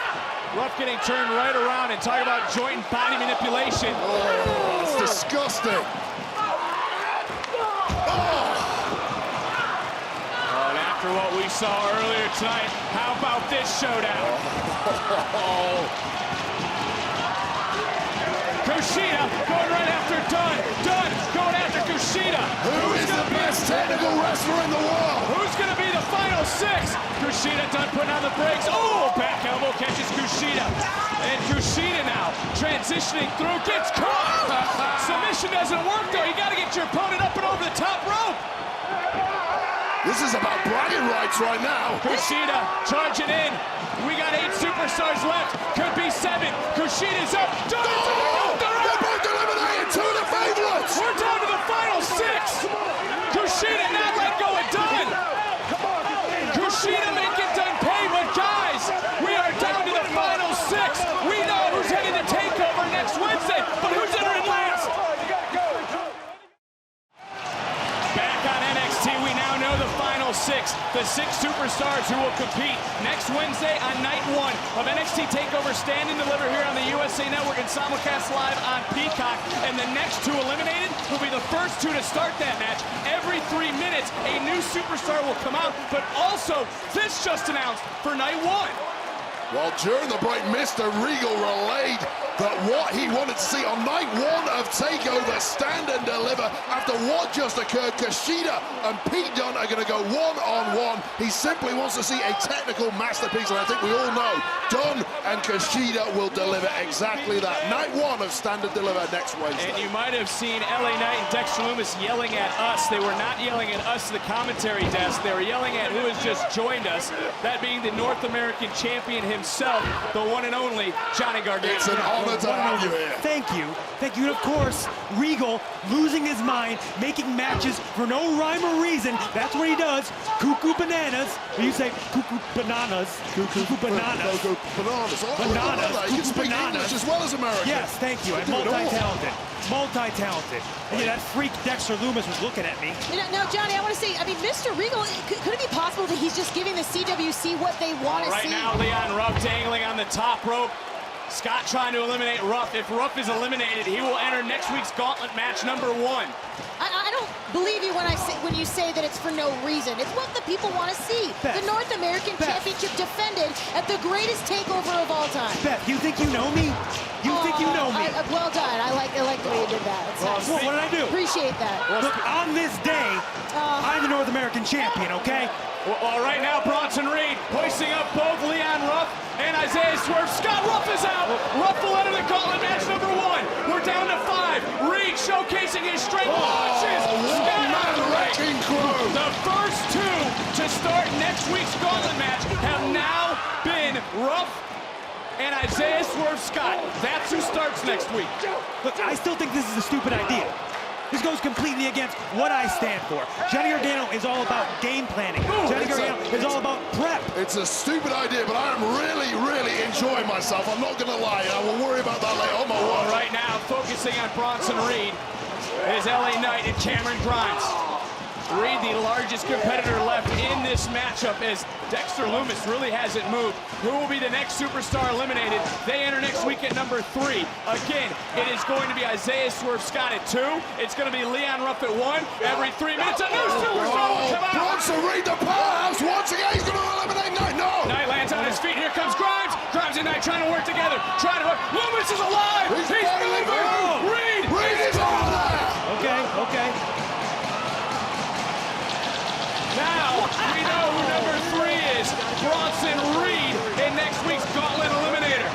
[SPEAKER 18] Ruff getting turned right around and talking about joint and body manipulation.
[SPEAKER 8] Oh, that's disgusting.
[SPEAKER 18] And after what we saw earlier tonight, how about this showdown? Kushida going right after Dunn. Dunn going after Kushida.
[SPEAKER 8] Who is the best technical wrestler in the world?
[SPEAKER 18] Who's going to be the final 6? Kushida, Dunn putting on the brakes. Oh, back elbow catches Kushida. And Kushida now transitioning through, gets caught. Submission doesn't work though. You got to get your opponent up and over the top rope.
[SPEAKER 8] is about bragging rights right now.
[SPEAKER 18] Kushida charging in. We got 8 superstars left. Could be 7. Kushida's up. Done.
[SPEAKER 8] They're both eliminated. 2 of the favorites.
[SPEAKER 18] We're down to the final 6. Kushida not let go of Dunn. Kushida make it Dunn pay, but guys, we are down to the final 6. We know who's heading to TakeOver next Wednesday, but who's entering last? Back on NXT, we now know the final 6. The 6 superstars who will compete next Wednesday on night 1 of NXT TakeOver Stand and Deliver here on the USA Network and simulcast live on Peacock. And the next 2 eliminated will be the first 2 to start that match. Every 3 minutes, a new superstar will come out, but also this just announced for night 1.
[SPEAKER 8] Well, during the break, Mr. Regal relayed that what he wanted to see on night 1 of TakeOver Stand and Deliver, after what just occurred, Kushida and Pete Dunne are going to go one-on-one. He simply wants to see a technical masterpiece, and I think we all know Dunne and Kushida will deliver exactly that. Night 1 of Stand and Deliver next Wednesday.
[SPEAKER 18] And you might have seen LA Knight and Dexter Lumis yelling at us. They were not yelling at us, the commentary desk. They were yelling at who has just joined us, that being the North American champion himself, the one and only Johnny Gargano.
[SPEAKER 8] It's an honor to have you here.
[SPEAKER 17] Thank you. Thank you. And of course, Regal losing his mind, making matches for no rhyme or reason. That's what he does. Cuckoo bananas. You say cuckoo bananas. Cuckoo bananas.
[SPEAKER 8] Bananas.
[SPEAKER 17] Bananas.
[SPEAKER 8] You can speak English as well as American.
[SPEAKER 17] Yes, thank you. I'm multi-talented. Multi-talented. And yeah, that freak Dexter Lumis was looking at me.
[SPEAKER 9] Now, Johnny, I want to say, I mean, Mr. Regal, could it be possible that he's just giving the CWC what they want to see?
[SPEAKER 18] Right now, Leon Ruff dangling on the top rope. Scott trying to eliminate Ruff. If Ruff is eliminated, he will enter next week's Gauntlet match number 1.
[SPEAKER 9] I don't believe you when you say that it's for no reason. It's what the people want to see.
[SPEAKER 17] Beth,
[SPEAKER 9] the North American Championship defended at the greatest TakeOver of all time.
[SPEAKER 17] Beth, you think you know me? You think you know me?
[SPEAKER 9] Well done. I like the way you did that. It's nice.
[SPEAKER 17] What did I do?
[SPEAKER 9] Appreciate that.
[SPEAKER 17] Look, on this day, I'm the North American champion, okay?
[SPEAKER 18] Well, right now, Bronson Reed hoisting up both Leon Ruff and Isaiah Swerve. Scott Ruff is out. Ruff will enter the Gauntlet match number 1. We're down to 5. Reed showcasing his strength. Launches Scott out of the ring. The first 2 to start next week's Gauntlet match have now been Ruff and Isaiah Swerve Scott. That's who starts next week.
[SPEAKER 17] Look, I still think this is a stupid idea. This goes completely against what I stand for. Johnny Gargano is all about game planning. Johnny Gargano is all about prep.
[SPEAKER 8] It's a stupid idea, but I am really, really enjoying myself. I'm not going to lie. I will worry about that later on my watch.
[SPEAKER 18] Right now, focusing on Bronson Reed is LA Knight and Cameron Grimes. Reed, the largest competitor left in this matchup, as Dexter Lumis really hasn't moved. Who will be the next superstar eliminated? They enter next week at number 3. Again, it is going to be Isaiah Swerve Scott at 2. It's going to be Leon Ruff at 1. Every 3 minutes, a new superstar will come out.
[SPEAKER 8] Bronson Reed, the powerhouse, once again, he's going to eliminate Knight. No!
[SPEAKER 18] Knight lands on his feet. Here comes Grimes. Grimes and Knight trying to work together. Trying to work. Lumis is alive. He's moving.
[SPEAKER 8] Reed is over there.
[SPEAKER 17] Okay.
[SPEAKER 18] Now, we know who number 3 is. Bronson Reed in next week's Gauntlet Eliminator.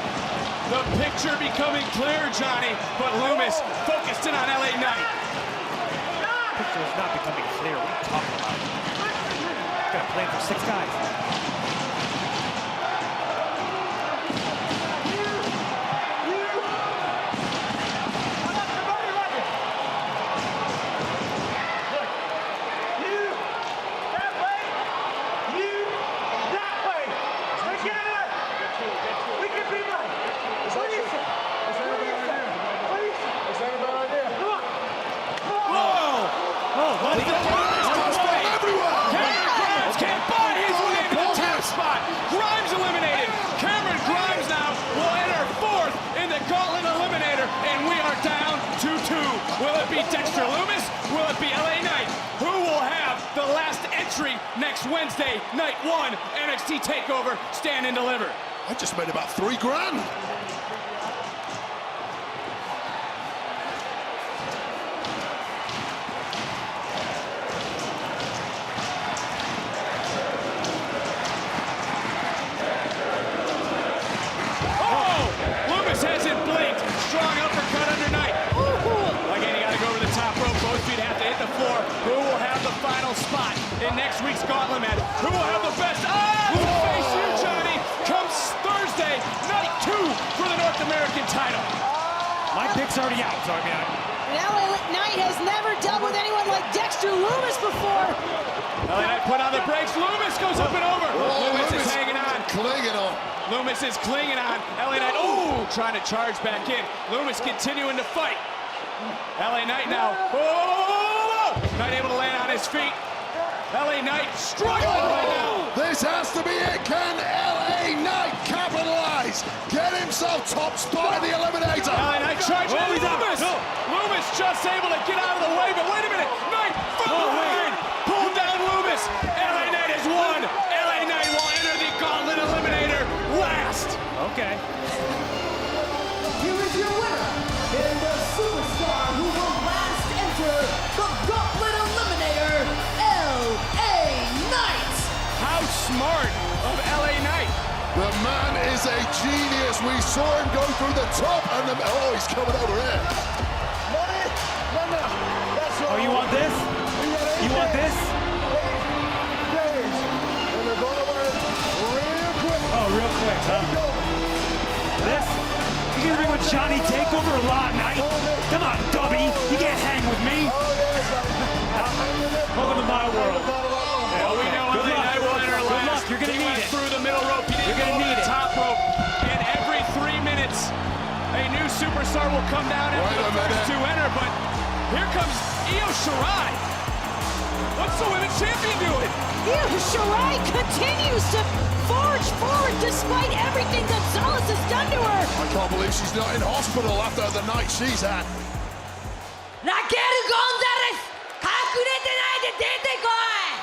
[SPEAKER 18] The picture becoming clear, Johnny, but Lumis focused in on LA Knight.
[SPEAKER 17] The picture is not becoming clear. What are you talking about? Got a plan for 6 guys.
[SPEAKER 18] Dexter Lumis? Will it be LA Knight? Who will have the last entry next Wednesday, night 1, NXT TakeOver, Stand and Deliver?
[SPEAKER 8] I just made about $3 grand.
[SPEAKER 18] Hasn't blinked. Strong uppercut under Knight. Again, you got to go over the top rope. Both feet have to hit the floor. Who will have the final spot in next week's Gauntlet match. Who will have the best? Face you, Johnny, comes Thursday, night 2 for the North American title.
[SPEAKER 17] My pick's already out, so I mean,
[SPEAKER 9] LA Knight has never dealt with anyone like Dexter Lumis before.
[SPEAKER 18] LA Knight put on the brakes. Lumis goes up and over. Lumis is hanging on.
[SPEAKER 8] Clinging on.
[SPEAKER 18] Lumis is clinging on. LA Knight, trying to charge back in. Lumis continuing to fight. LA Knight now. Knight able to land on his feet. LA Knight struggling right now.
[SPEAKER 8] This has to be it. Can LA Knight capitalize? Get himself top spot in the Eliminator.
[SPEAKER 18] LA Knight charging Lumis. Lumis just able to get out of the way, but wait a minute. Knight from behind. Pulled down Lumis. LA Knight has won. LA Knight will enter the Gauntlet Eliminator last.
[SPEAKER 17] Okay.
[SPEAKER 5] Here is your winner, and the superstar who will last enter the Gauntlet Eliminator, LA Knight.
[SPEAKER 18] How smart of LA Knight.
[SPEAKER 8] The man is a genius. We saw him go through the top and the... Oh, he's coming over here.
[SPEAKER 17] Oh, you want this? You want this? Oh, real quick, huh? This? You gonna bring with Johnny TakeOver a lot, Knight? Come on, Dubby. You can't hang with me. Welcome to my world.
[SPEAKER 18] Well, we know LA Knight will enter last.
[SPEAKER 17] You're gonna need it.
[SPEAKER 18] Through the middle rope.
[SPEAKER 17] You're gonna need it.
[SPEAKER 18] Top rope. And every 3 minutes, a new superstar will come down after the first 2 enter. But here comes Io Shirai. What's the women's champion doing?
[SPEAKER 9] Io Shirai continues to forge forward despite everything Gonzalez has done to her.
[SPEAKER 8] I can't believe she's not in hospital after the night she's had.
[SPEAKER 14] Raquel Gonzalez, 隠れてないで出てこい。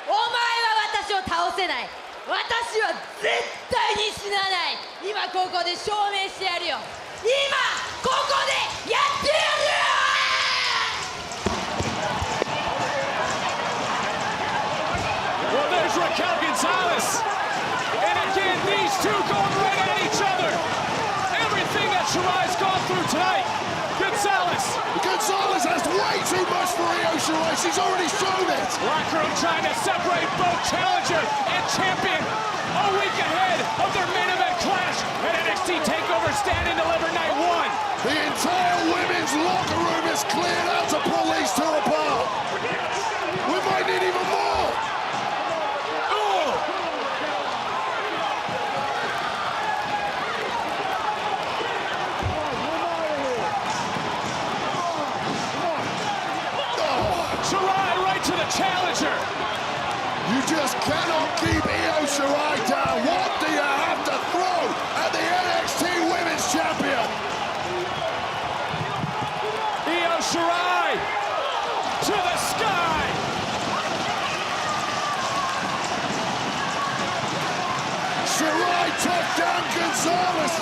[SPEAKER 14] お前は私を倒せない。私は絶対に死なない。今ここで証明してやるよ。今ここでやってやるよ。
[SPEAKER 18] Well, there's Raquel Gonzalez. And again, these two going right at each other. Everything that Shirai's gone through tonight.
[SPEAKER 8] Gonzalez has way too much for Io Shirai. She's already shown it.
[SPEAKER 18] Locker room trying to separate both challenger and champion. A week ahead of their main event clash at NXT TakeOver Stand and Deliver Night 1.
[SPEAKER 8] The entire women's locker room is cleared out to pull these two apart. We might need even more.
[SPEAKER 18] Shirai right to the challenger.
[SPEAKER 8] You just cannot keep Io Shirai down. What do you have to throw at the NXT Women's Champion?
[SPEAKER 18] Io Shirai to the sky.
[SPEAKER 8] Shirai took down Gonzalez.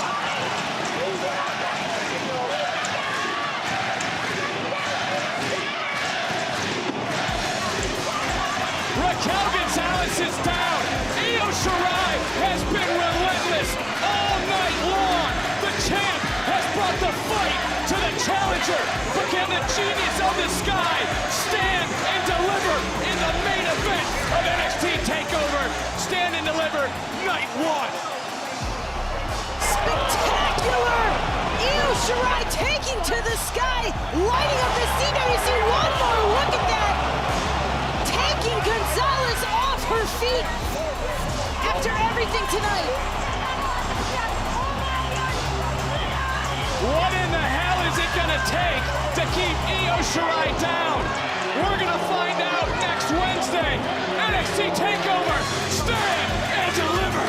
[SPEAKER 18] Raquel Gonzalez is down. Io Shirai has been relentless all night long. The champ has brought the fight to the challenger. But can the genius of the sky stand and deliver in the main event of NXT TakeOver? Stand and Deliver Night 1.
[SPEAKER 9] Spectacular! Io Shirai taking to the sky, lighting up the CWC. One more look at that. Taking Gonzalez off her feet after everything tonight.
[SPEAKER 18] What in the hell is it gonna take to keep Io Shirai down? We're gonna find out next Wednesday. NXT TakeOver, Stand and Deliver.